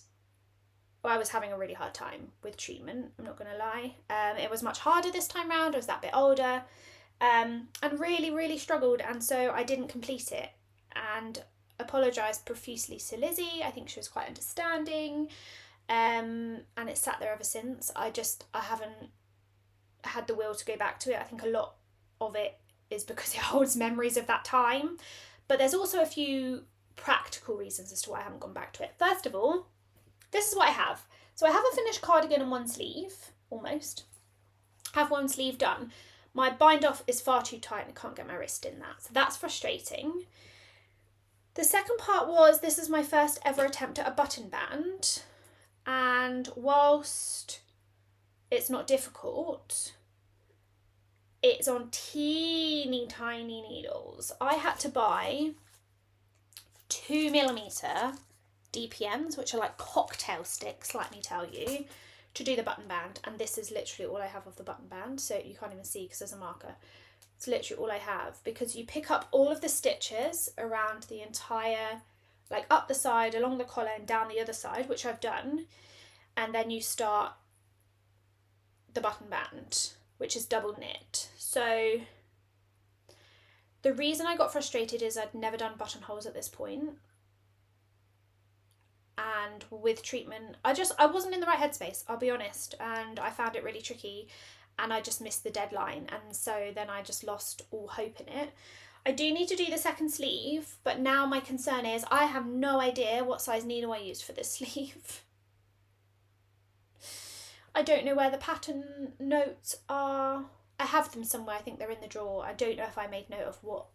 well, I was having a really hard time with treatment, I'm not gonna lie. It was much harder this time round, I was that bit older, and really struggled, and so I didn't complete it, and apologised profusely to Lizzie. I think she was quite understanding, and it's sat there ever since. I haven't had the will to go back to it. I think a lot of it is because it holds memories of that time, but there's also a few practical reasons as to why I haven't gone back to it. First of all, this is what I have. So I have a finished cardigan and one sleeve, almost. I have one sleeve done. My bind off is far too tight and I can't get my wrist in that, so that's frustrating. The second part was, this is my first ever attempt at a button band, and whilst it's not difficult, it's on teeny tiny needles. I had to buy 2mm DPMs, which are like cocktail sticks, let me tell you, to do the button band, and this is literally all I have of the button band, so you can't even see because there's a marker. It's literally all I have, because you pick up all of the stitches around the entire, like up the side, along the collar and down the other side, which I've done, and then you start the button band, which is double knit. So the reason I got frustrated is I'd never done buttonholes at this point, and with treatment I wasn't in the right headspace, I'll be honest, and I found it really tricky, and I just missed the deadline, and so then I just lost all hope in it. I do need to do the second sleeve, but now my concern is I have no idea what size needle I used for this sleeve. I don't know where the pattern notes are. I have them somewhere, I think they're in the drawer. I don't know if I made note of what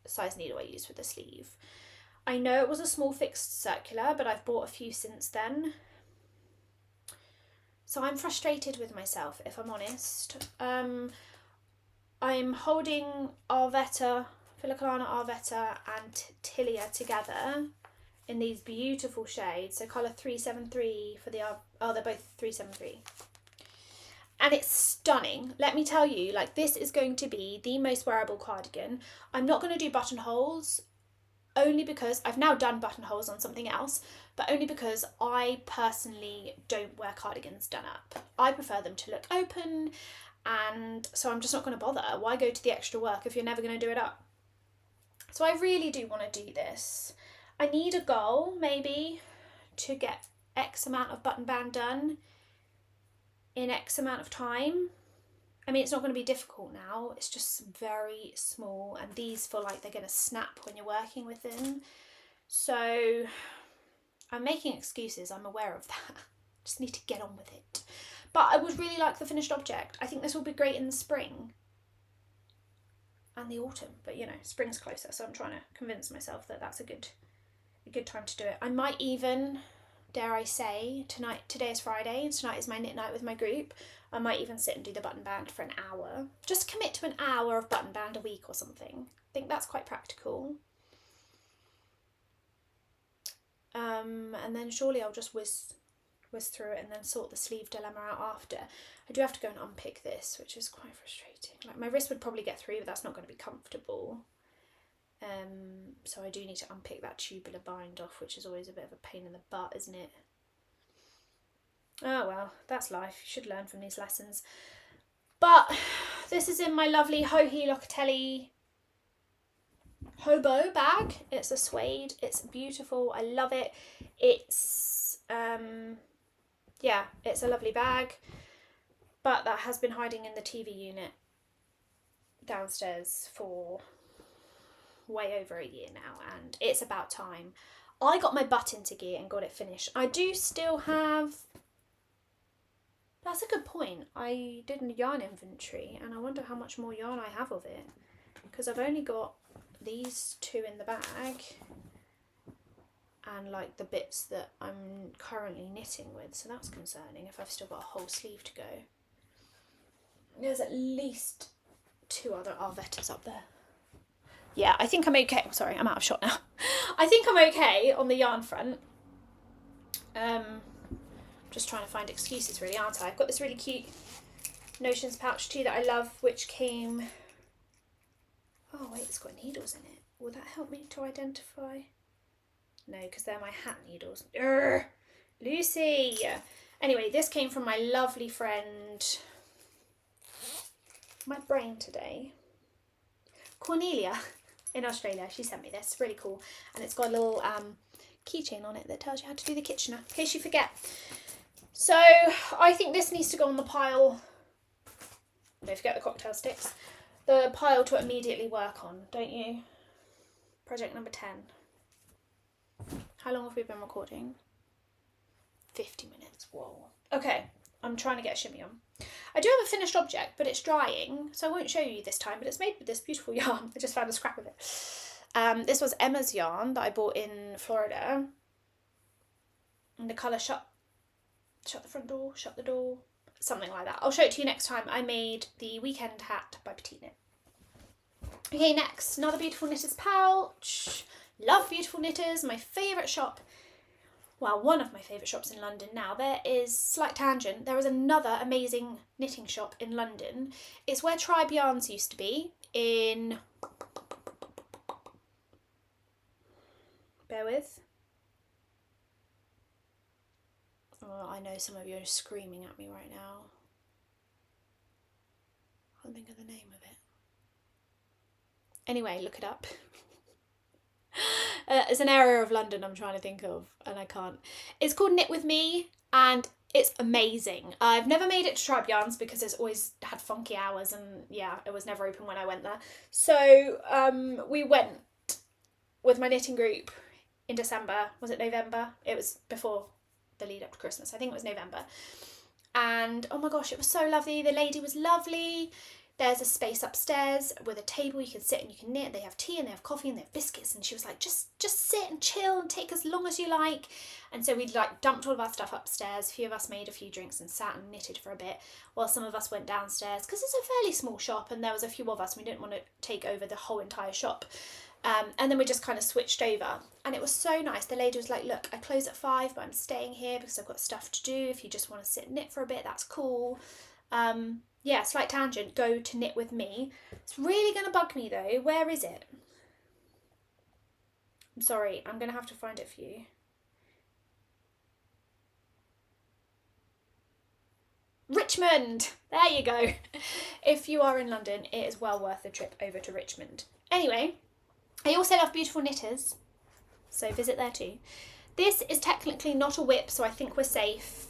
size needle I used for the sleeve. I know it was a small fixed circular, but I've bought a few since then. So I'm frustrated with myself, if I'm honest. I'm holding Arvetta, Filicana Arvetta and Tilia together in these beautiful shades. So colour 373 for the, oh, they're both 373. And it's stunning. Let me tell you, like, this is going to be the most wearable cardigan. I'm not going to do buttonholes, only because I've now done buttonholes on something else, but only because I personally don't wear cardigans done up. I prefer them to look open, and so I'm just not going to bother. Why go to the extra work if you're never going to do it up? So I really do want to do this. I need a goal, maybe, to get X amount of button band done in X amount of time. I mean, it's not going to be difficult now, it's just very small, and these feel like they're going to snap when you're working with them. So I'm making excuses, I'm aware of that. Just need to get on with it. But I would really like the finished object. I think this will be great in the spring and the autumn, but you know, spring's closer, so I'm trying to convince myself that that's a good time to do it. I might even dare I say. Today is Friday and tonight is my knit night with my group. I might even sit and do the button band for an hour. Just commit to an hour of button band a week or something. I think that's quite practical. And then surely I'll just whiz through it and then sort the sleeve dilemma out after. I do have to go and unpick this, which is quite frustrating. Like, my wrist would probably get through, but that's not going to be comfortable. So I do need to unpick that tubular bind off, which is always a bit of a pain in the butt, isn't it? Oh well, that's life. You should learn from these lessons. But this is in my lovely Joji Locatelli hobo bag. It's a suede. It's beautiful. I love it. It's yeah, it's a lovely bag, but that has been hiding in the TV unit downstairs for way over a year now, and it's about time. I got my butt into gear and got it finished. I do still have, that's a good point, I did a yarn inventory and I wonder how much more yarn I have of it, because I've only got these two in the bag and like the bits that I'm currently knitting with, so that's concerning if I've still got a whole sleeve to go. There's at least 2 other Arvettas up there. Yeah, I think I'm okay. Sorry, I'm out of shot now. I think I'm okay on the yarn front. Just trying to find excuses really, aren't I? I've got this really cute Notions pouch too that I love, which came... Oh wait, it's got needles in it. Will that help me to identify? No, because they're my hat needles. Urgh, Lucy! Anyway, this came from my lovely friend... My brain today. Cornelia in Australia. She sent me this. Really cool. And it's got a little keychain on it that tells you how to do the Kitchener, in case you forget. So I think this needs to go on the pile. Don't forget the cocktail sticks. The pile to immediately work on, don't you? Project number 10. How long have we been recording? 50 minutes. Whoa. Okay, I'm trying to get a shimmy on. I do have a finished object, but it's drying, so I won't show you this time, but it's made with this beautiful yarn. I just found a scrap of it. This was Emma's yarn that I bought in Florida. And the colour shut the front door, shut the door, something like that. I'll show it to you next time. I made the weekend hat by Petite Knit. Okay, next, another beautiful knitters pouch. Love beautiful knitters, my favourite shop. Well, one of my favourite shops in London now. There is, slight tangent, there is another amazing knitting shop in London. It's where Tribe Yarns used to be in... Bear with. Oh, I know some of you are screaming at me right now. I can't think of the name of it. Anyway, look it up. It's an area of London I'm trying to think of and I can't. It's called Knit With Me and it's amazing. I've never made it to Tribe Yarns because it's always had funky hours and yeah, it was never open when I went there. So we went with my knitting group in December. Was it November? It was before the lead up to Christmas. I think it was November. And oh my gosh, it was so lovely. The lady was lovely. There's a space upstairs with a table you can sit and you can knit. They have tea and they have coffee and they have biscuits. And she was like, just sit and chill and take as long as you like. And so we like dumped all of our stuff upstairs. A few of us made a few drinks and sat and knitted for a bit while some of us went downstairs because it's a fairly small shop and there was a few of us. We didn't want to take over the whole entire shop. And then we just kind of switched over and it was so nice. The lady was like, look, I close at 5, but I'm staying here because I've got stuff to do. If you just want to sit and knit for a bit, that's cool. Yeah, slight tangent, go to Knit With Me. It's really going to bug me though. Where is it? I'm sorry, I'm going to have to find it for you. Richmond! There you go. If you are in London, it is well worth the trip over to Richmond. Anyway, I also love beautiful knitters, so visit there too. This is technically not a whip, so I think we're safe.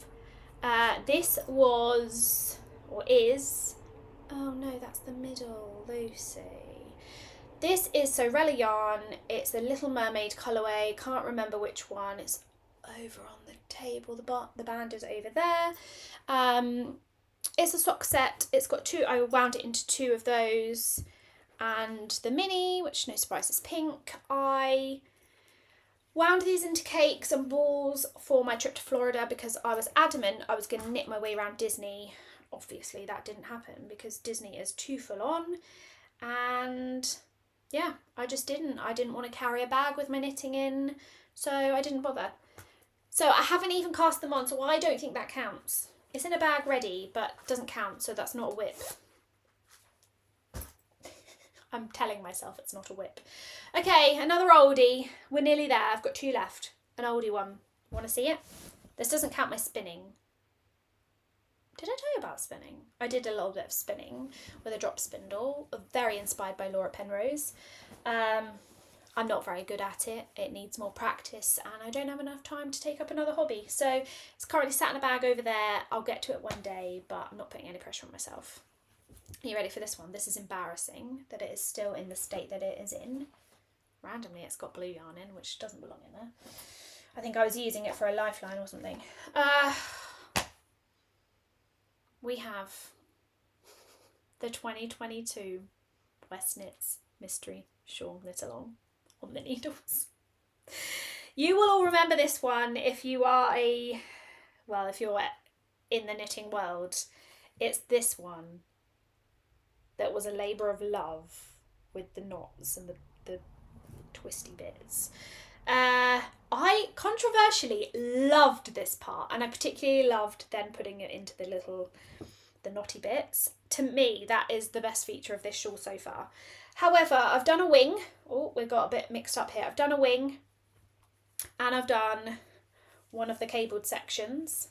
This was... or is, oh no, that's the middle, Lucy. This is Sorella yarn. It's the Little Mermaid colourway. Can't remember which one. It's over on the table. The band is over there. It's a sock set. It's got 2. I wound it into 2 of those, and the mini, which no surprise is pink. I Wound these into cakes and balls for my trip to Florida because I was adamant I was going to knit my way around Disney. Obviously that didn't happen because Disney is too full on, and yeah, I just didn't. I didn't want to carry a bag with my knitting in, so I didn't bother. So I haven't even cast them on, so I don't think that counts. It's in a bag ready, but doesn't count, so that's not a whip. I'm telling myself it's not a whip. Okay, another oldie. We're nearly there. I've got 2 left. An oldie one. Want to see it? This doesn't count my spinning. Did I tell you about spinning? I did a little bit of spinning with a drop spindle, very inspired by Laura Penrose. I'm not very good at it. It needs more practice and I don't have enough time to take up another hobby. So it's currently sat in a bag over there. I'll get to it one day, but I'm not putting any pressure on myself. Are you ready for this one? This is embarrassing that it is still in the state that it is in. Randomly it's got blue yarn in, which doesn't belong in there. I think I was using it for a lifeline or something. We have the 2022 West Knits Mystery Shawl Knit Along on the needles. You will all remember this one if you are if you're in the knitting world. It's this one that was a labour of love with the knots and the twisty bits. I controversially loved this part, and I particularly loved then putting it into the knotty bits. To me, that is the best feature of this shawl so far. However, I've done a wing. Oh, we got a bit mixed up here. I've done a wing and I've done one of the cabled sections.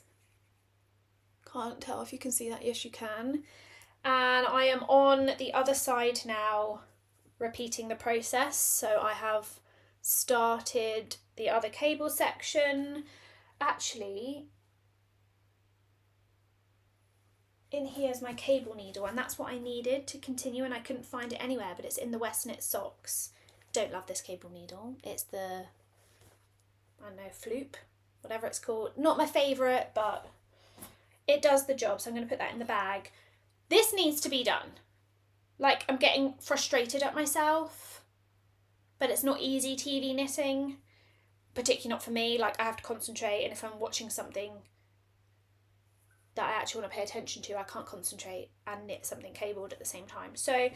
Can't tell if you can see that. Yes, you can. And I am on the other side now, repeating the process. So I have started the other cable section. Actually, in here is my cable needle, and that's what I needed to continue, and I couldn't find it anywhere, but it's in the West Knit socks. Don't love this cable needle. It's the, I don't know, Floop, whatever it's called. Not my favourite, but it does the job, so I'm going to put that in the bag. This needs to be done. Like, I'm getting frustrated at myself, but it's not easy TV knitting, particularly not for me. Like, I have to concentrate, and if I'm watching something that I actually want to pay attention to, I can't concentrate and knit something cabled at the same time. So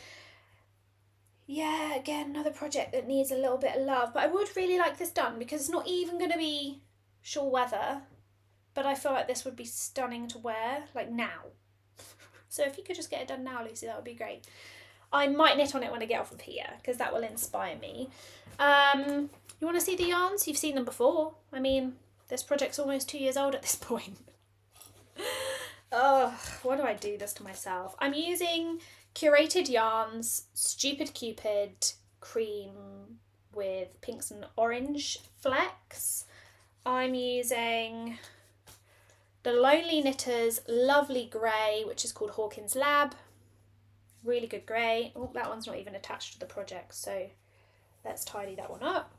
yeah, again, another project that needs a little bit of love, but I would really like this done because it's not even going to be shawl weather, but I feel like this would be stunning to wear, like now. So if you could just get it done now, Lucy, that would be great. I might knit on it when I get off of here because that will inspire me. You want to see the yarns? You've seen them before. I mean, this project's almost 2 years old at this point. Oh, why do I do this to myself? I'm using Curated Yarns Stupid Cupid cream with pinks and orange flecks. I'm using the Lonely Knitters Lovely Grey, which is called Hawkins Lab. Really good grey. Oh, that one's not even attached to the project, so let's tidy that one up.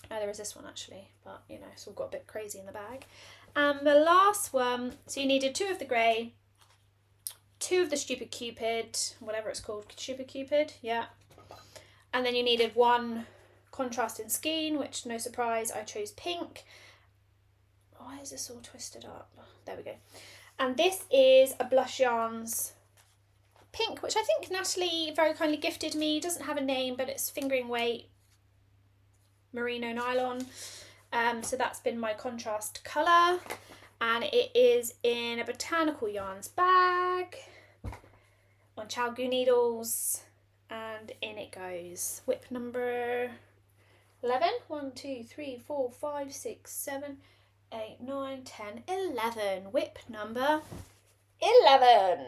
Oh, there is this one actually, but you know, it's all got a bit crazy in the bag. And the last one, so you needed 2 of the grey, 2 of the Stupid Cupid, whatever it's called, Stupid Cupid, yeah. And then you needed 1 contrast in skein, which, no surprise, I chose pink. Why is this all twisted up? There we go. And this is a Blush Yarns pink, which I think Natalie very kindly gifted me. Doesn't have a name, but it's fingering weight merino nylon. So that's been my contrast colour, and it is in a Botanical Yarns bag on Chalgu needles, and in it goes. Whip number 11. 1, 2, 3, 4, 5, 6, 7, 8, 9, 10, 11. Whip number 11.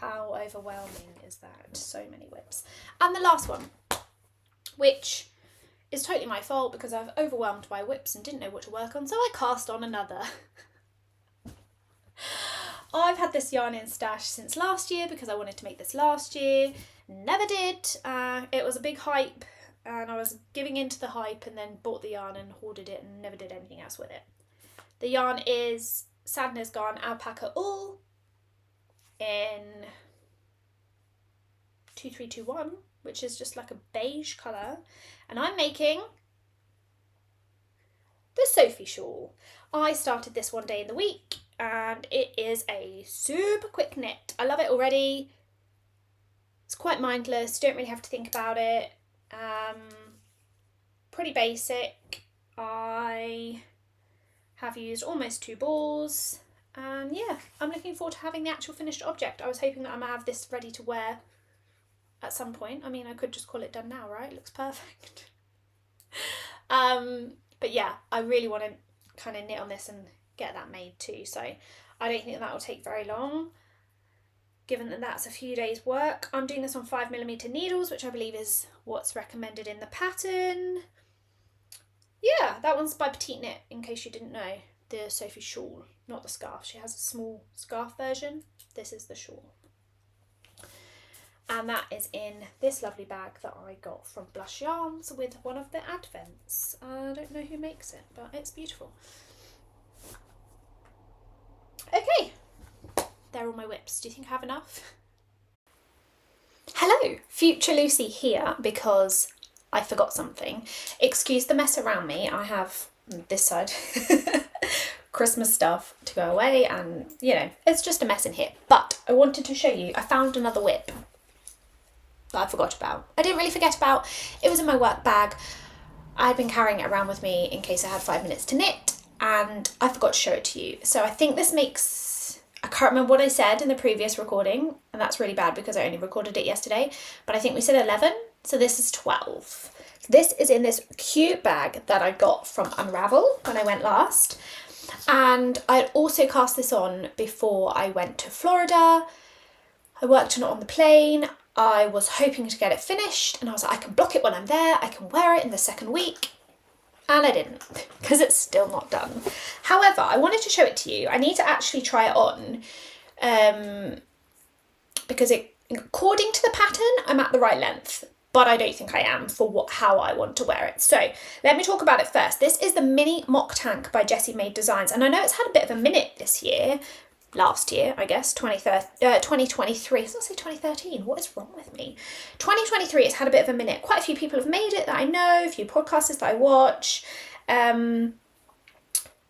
How overwhelming is that? So many whips. And the last one, which is totally my fault because I was overwhelmed by whips and didn't know what to work on, so I cast on another. I've had this yarn in stash since last year because I wanted to make this last year. Never did. It was a big hype and I was giving into the hype and then bought the yarn and hoarded it and never did anything else with it. The yarn is Sadness Garn Alpaca Wool in 2321, which is just like a beige colour, and I'm making the Sophie shawl. I started this one day in the week and it is a super quick knit. I love it already. It's quite mindless, don't really have to think about it. Pretty basic. I have used almost 2 balls and yeah, I'm looking forward to having the actual finished object. I was hoping that I might have this ready to wear at some point. I mean, I could just call it done now, right? It looks perfect. But yeah, I really want to kind of knit on this and get that made too. So I don't think that will take very long, given that that's a few days work. I'm doing this on 5mm needles, which I believe is what's recommended in the pattern. Yeah, that one's by Petite Knit, in case you didn't know. The Sophie shawl, not the scarf. She has a small scarf version. This is the shawl. And that is in this lovely bag that I got from Blush Yarns with one of the advents. I don't know who makes it, but it's beautiful. Okay, they're all my whips. Do you think I have enough? Hello, future Lucy here because I forgot something. Excuse the mess around me. I have this side Christmas stuff to go away and, you know, it's just a mess in here. But I wanted to show you, I found another whip that I forgot about. I didn't really forget about. It was in my work bag. I'd been carrying it around with me in case I had 5 minutes to knit and I forgot to show it to you. So I think this makes, I can't remember what I said in the previous recording and that's really bad because I only recorded it yesterday, but I think we said 11. So this is 12. This is in this cute bag that I got from Unravel when I went last. And I'd also cast this on before I went to Florida. I worked on it on the plane. I was hoping to get it finished and I was like, I can block it when I'm there. I can wear it in the second week. And I didn't because it's still not done. However, I wanted to show it to you. I need to actually try it on because according to the pattern, I'm at the right length. But I don't think I am for how I want to wear it. So let me talk about it first. This is the Mini Mock Tank by Jessie Made Designs. And I know it's had a bit of a minute this year. Last year, I guess, 2023. I was going to say 2013. What is wrong with me? 2023, it's had a bit of a minute. Quite a few people have made it that I know, a few podcasters that I watch. And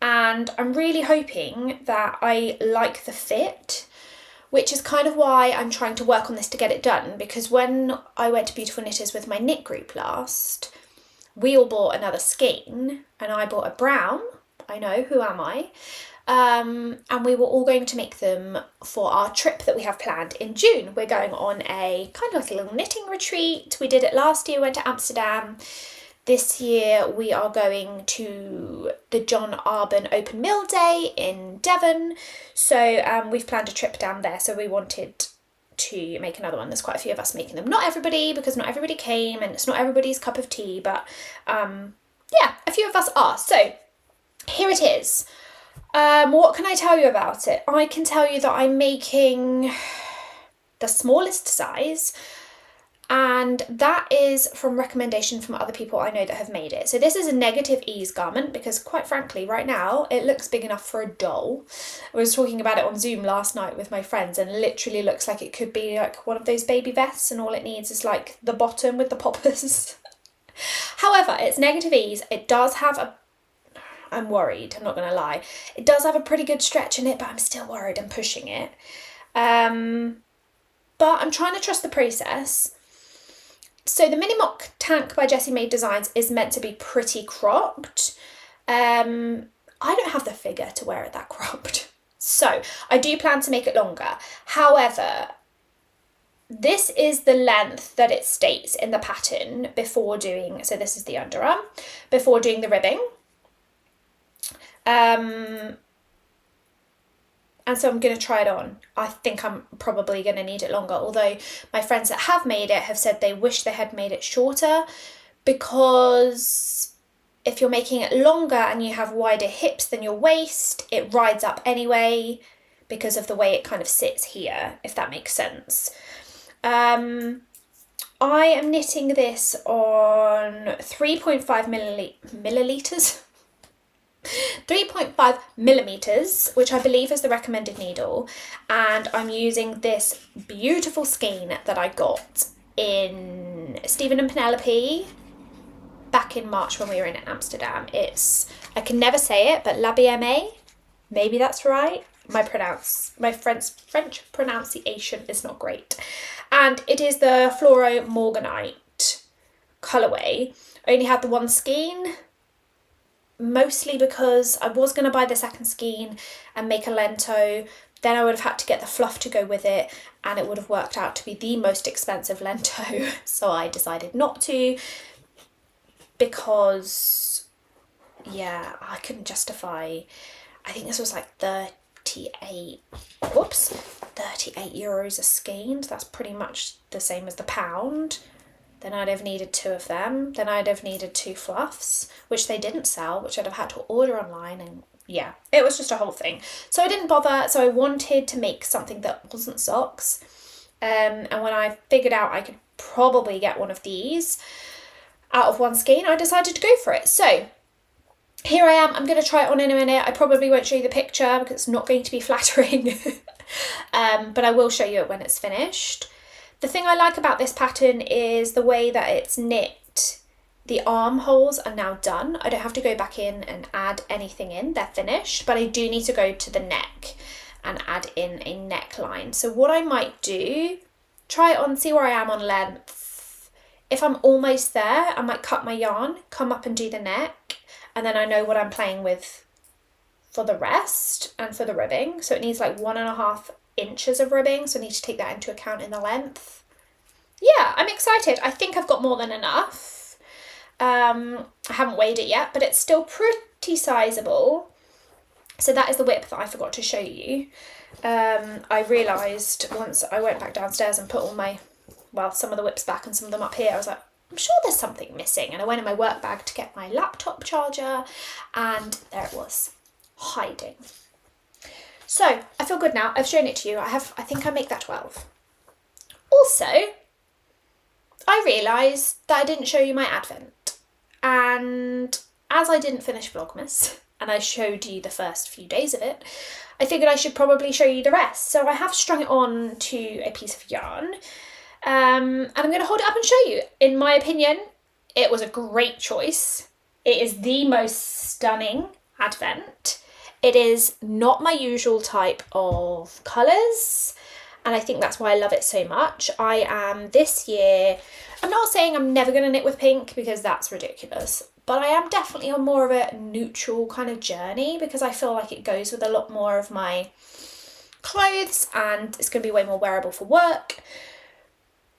I'm really hoping that I like the fit, which is kind of why I'm trying to work on this to get it done. Because when I went to Beautiful Knitters with my knit group last, we all bought another skein and I bought a brown. I know, who am I? And we were all going to make them for our trip that we have planned in June. We're going on a kind of like a little knitting retreat. We did it last year, went to Amsterdam. This year we are going to the John Arbon Open Mill Day in Devon. So we've planned a trip down there. So we wanted to make another one. There's quite a few of us making them. Not everybody, because not everybody came and it's not everybody's cup of tea. But yeah, a few of us are. So here it is. What can I tell you about it? I can tell you that I'm making the smallest size, and that is from recommendation from other people I know that have made it. So this is a negative ease garment because quite frankly right now it looks big enough for a doll. I was talking about it on Zoom last night with my friends and it literally looks like it could be like one of those baby vests and all it needs is like the bottom with the poppers. However, it's negative ease. It does have I'm worried, I'm not going to lie. It does have a pretty good stretch in it, but I'm still worried I'm pushing it. But I'm trying to trust the process. So the Mini Mock Tank by Jessie Made Designs is meant to be pretty cropped. I don't have the figure to wear it that cropped. So I do plan to make it longer. However, this is the length that it states in the pattern before doing, so this is the underarm, before doing the ribbing. And so I'm going to try it on. I think I'm probably going to need it longer, although my friends that have made it have said they wish they had made it shorter, because if you're making it longer and you have wider hips than your waist, it rides up anyway because of the way it kind of sits here, if that makes sense. I am knitting this on 3.5 milliliters. 3.5 millimeters, which I believe is the recommended needle, and I'm using this beautiful skein that I got in Stephen and Penelope. back in March when we were in Amsterdam. It's, I can never say it, but La BMA, maybe that's right. My French pronunciation is not great. And it is the Fluoro Morganite colourway. I only had the one skein, mostly because I was going to buy the second skein and make a lento. Then I would have had to get the fluff to go with it, and it would have worked out to be the most expensive lento. So I decided not to, because, yeah, I couldn't justify, I think this was like 38 euros a skein. So that's pretty much the same as the pound. Then I'd have needed 2 of them. Then I'd have needed 2 fluffs, which they didn't sell, which I'd have had to order online, and yeah, it was just a whole thing. So I didn't bother. So I wanted to make something that wasn't socks. And when I figured out I could probably get one of these out of one skein, I decided to go for it. So here I am. I'm going to try it on in a minute. I probably won't show you the picture because it's not going to be flattering. But I will show you it when it's finished. The thing I like about this pattern is the way that it's knit. The armholes are now done. I don't have to go back in and add anything in. They're finished, but I do need to go to the neck and add in a neckline. So what I might do, try it on, see where I am on length. If I'm almost there, I might cut my yarn, come up and do the neck, and then I know what I'm playing with for the rest and for the ribbing. So it needs like 1.5 inches of ribbing, so I need to take that into account in the length. Yeah, I'm excited. I think I've got more than enough. I haven't weighed it yet, but it's still pretty sizable. So that is the width that I forgot to show you. I realised once I went back downstairs and put all my, well, some of the whips back and some of them up here, I was like, I'm sure there's something missing. And I went in my work bag to get my laptop charger, and there it was, hiding. So I feel good now. I've shown it to you. I think I make that 12. Also, I realised that I didn't show you my advent. And as I didn't finish Vlogmas, and I showed you the first few days of it, I figured I should probably show you the rest. So I have strung it on to a piece of yarn, and I'm going to hold it up and show you. In my opinion, it was a great choice. It is the most stunning advent. It is not my usual type of colours, and I think that's why I love it so much. I am this year, I'm not saying I'm never going to knit with pink because that's ridiculous, but I am definitely on more of a neutral kind of journey because I feel like it goes with a lot more of my clothes and it's going to be way more wearable for work.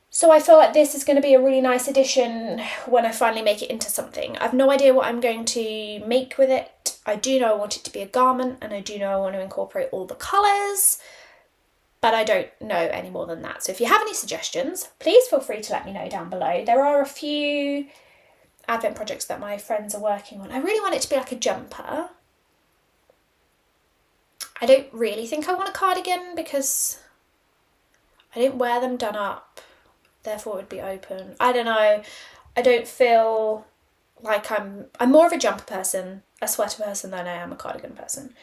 So I feel like this is going to be a really nice addition when I finally make it into something. I have no idea what I'm going to make with it. I do know I want it to be a garment, and I do know I want to incorporate all the colours, but I don't know any more than that. So if you have any suggestions, please feel free to let me know down below. There are a few advent projects that my friends are working on. I really want it to be like a jumper. I don't really think I want a cardigan because I don't wear them done up. Therefore it would be open. I don't know. I don't feel like I'm more of a jumper person, a sweater person than I am a cardigan person.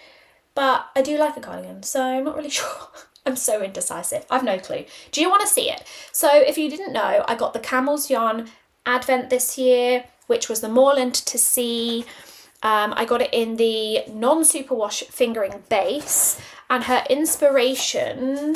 But I do like a cardigan, so I'm not really sure. I'm so indecisive. I've no clue. Do you want to see it? So if you didn't know, I got the Camel's Yarn Advent this year, which was the Moorland to See. I got it in the non-superwash fingering base, and her inspiration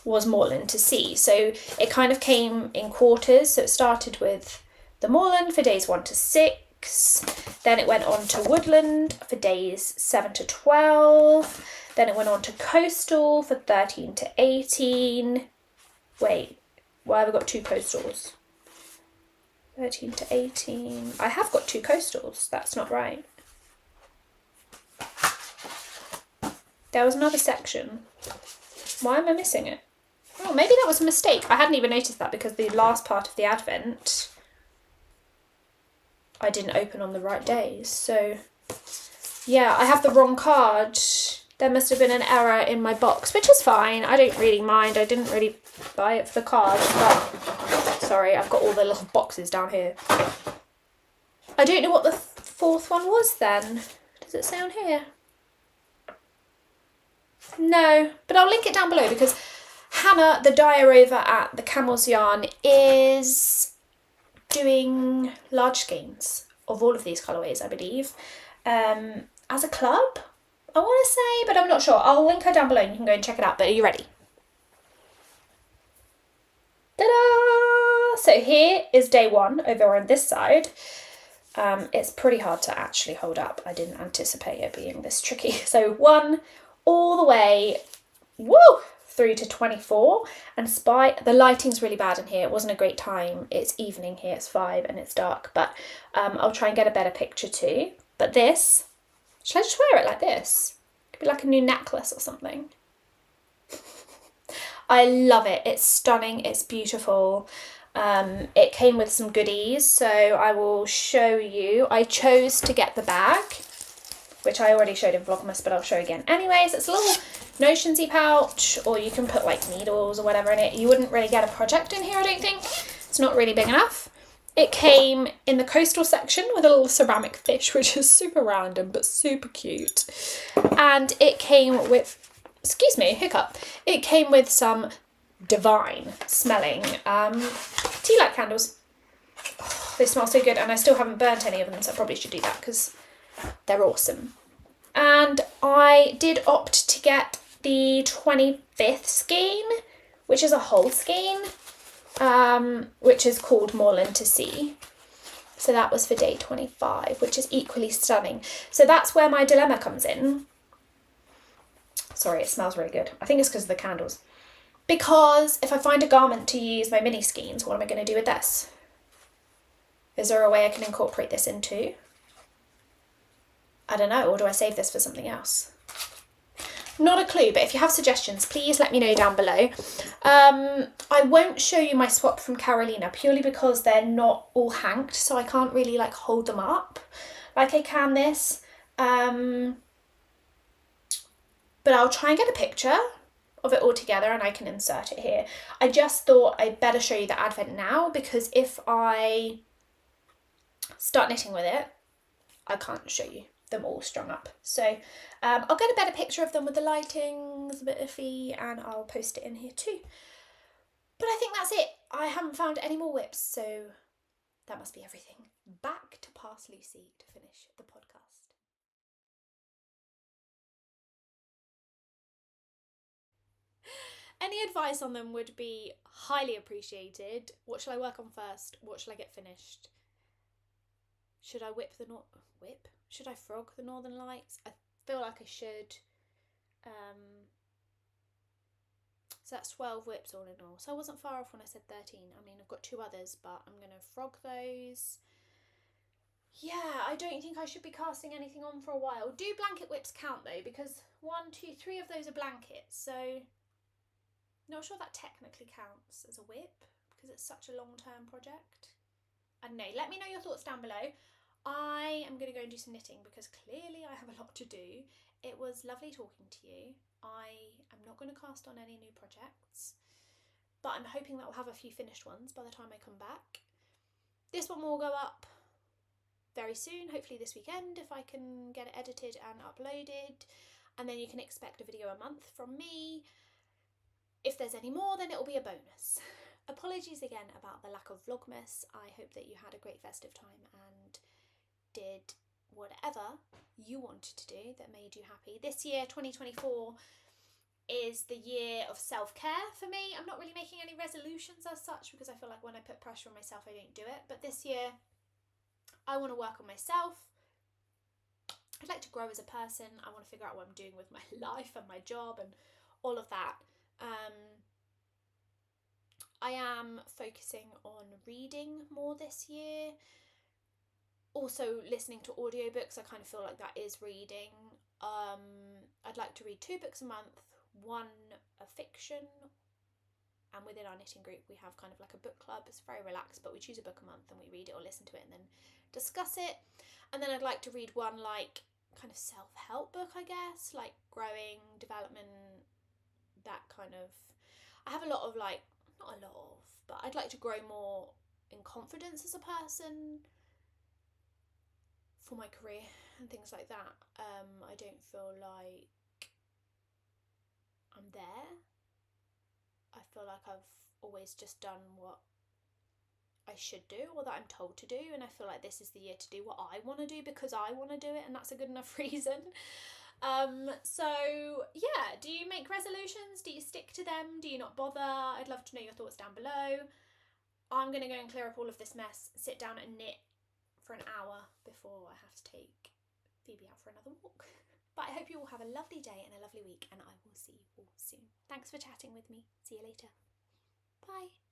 was Moorland to See. So it kind of came in quarters. So it started with the Moorland for days 1 to 6. Then it went on to Woodland for days 7 to 12. Then it went on to Coastal for 13 to 18. Wait, why have I got 2 coastals? 13 to 18. I have got 2 coastals. That's not right. There was another section. Why am I missing it? Oh, maybe that was a mistake. I hadn't even noticed that because the last part of the Advent I didn't open on the right days. So yeah, I have the wrong card. There must have been an error in my box, which is fine. I don't really mind. I didn't really buy it for the card, but sorry, I've got all the little boxes down here. I don't know what the 4th one was then. Does it say on here? No, but I'll link it down below because Hannah, the dyer over at the Camel's Yarn, is doing large skeins. of all of these colourways, I believe, as a club, I want to say, but I'm not sure. I'll link her down below and you can go and check it out. But are you ready? Ta-da! So here is day one over on this side. It's pretty hard to actually hold up. I didn't anticipate it being this tricky. So 1 all the way, through to 24. And the lighting's really bad in here. It wasn't a great time. It's evening here, it's 5 and it's dark, but I'll try and get a better picture too. But this, should I just wear it like this? Could be like a new necklace or something. I love it. It's stunning. It's beautiful. It came with some goodies, so I will show you. I chose to get the bag, which I already showed in Vlogmas, but I'll show again. Anyways, it's a little notionsy pouch, or you can put like needles or whatever in it. You wouldn't really get a project in here, I don't think. It's not really big enough. It came in the coastal section with a little ceramic fish, which is super random, but super cute. And it came with, excuse me, hiccup. It came with some divine smelling tea light candles. Oh, they smell so good, and I still haven't burnt any of them, so I probably should do that because they're awesome. And I did opt to get the 25th skein, which is a whole skein, which is called Moorland to Sea. So that was for day 25, which is equally stunning. So that's where my dilemma comes in. Sorry, it smells really good. I think it's because of the candles. Because if I find a garment to use my mini skeins, what am I going to do with this? Is there a way I can incorporate this into? I don't know, or do I save this for something else? Not a clue, but if you have suggestions, please let me know down below. I won't show you my swap from Carolina purely because they're not all hanked, so I can't really like hold them up like I can this. But I'll try and get a picture of it all together and I can insert it here. I just thought I'd better show you the advent now, because if I start knitting with it, I can't show you them all strung up. So I'll get a better picture of them with the lighting. It's a bit iffy, and I'll post it in here too. But I think that's it. I haven't found any more whips, so that must be everything. Back to Past Lucy to finish the podcast. Any advice on them would be highly appreciated. What shall I work on first? What shall I get finished? Should I Should I frog the Northern Lights? I feel like I should. So that's 12 whips all in all. So I wasn't far off when I said 13. I mean, I've got 2 others, but I'm going to frog those. Yeah, I don't think I should be casting anything on for a while. Do blanket whips count though? Because 1, 2, 3 of those are blankets, so not sure that technically counts as a whip because it's such a long-term project. I don't know. Let me know your thoughts down below. I am going to go and do some knitting because clearly I have a lot to do. It was lovely talking to you. I am not going to cast on any new projects, but I'm hoping that we'll have a few finished ones by the time I come back. This one will go up very soon, hopefully this weekend, if I can get it edited and uploaded, and then you can expect a video a month from me. If there's any more, then it'll be a bonus. Apologies again about the lack of Vlogmas. I hope that you had a great festive time and did whatever you wanted to do that made you happy. This year, 2024, is the year of self-care for me. I'm not really making any resolutions as such because I feel like when I put pressure on myself, I don't do it. But this year, I want to work on myself. I'd like to grow as a person. I want to figure out what I'm doing with my life and my job and all of that. I am focusing on reading more this year. Also listening to audiobooks. I kind of feel like that is reading. I'd like to read 2 books a month, 1 a fiction, and within our knitting group we have kind of like a book club. It's very relaxed, but we choose a book a month and we read it or listen to it and then discuss it. And then I'd like to read 1 like kind of self-help book, I guess, like growing, development, that kind of. I have a lot of like, not a lot of, but I'd like to grow more in confidence as a person for my career and things like that. I don't feel like I'm there. I feel like I've always just done what I should do or that I'm told to do, and I feel like this is the year to do what I want to do because I want to do it, and that's a good enough reason. So yeah, do you make resolutions? Do you stick to them? Do you not bother? I'd love to know your thoughts down below. I'm going to go and clear up all of this mess, sit down and knit for an hour before I have to take Phoebe out for another walk. But I hope you all have a lovely day and a lovely week, and I will see you all soon. Thanks for chatting with me. See you later. Bye.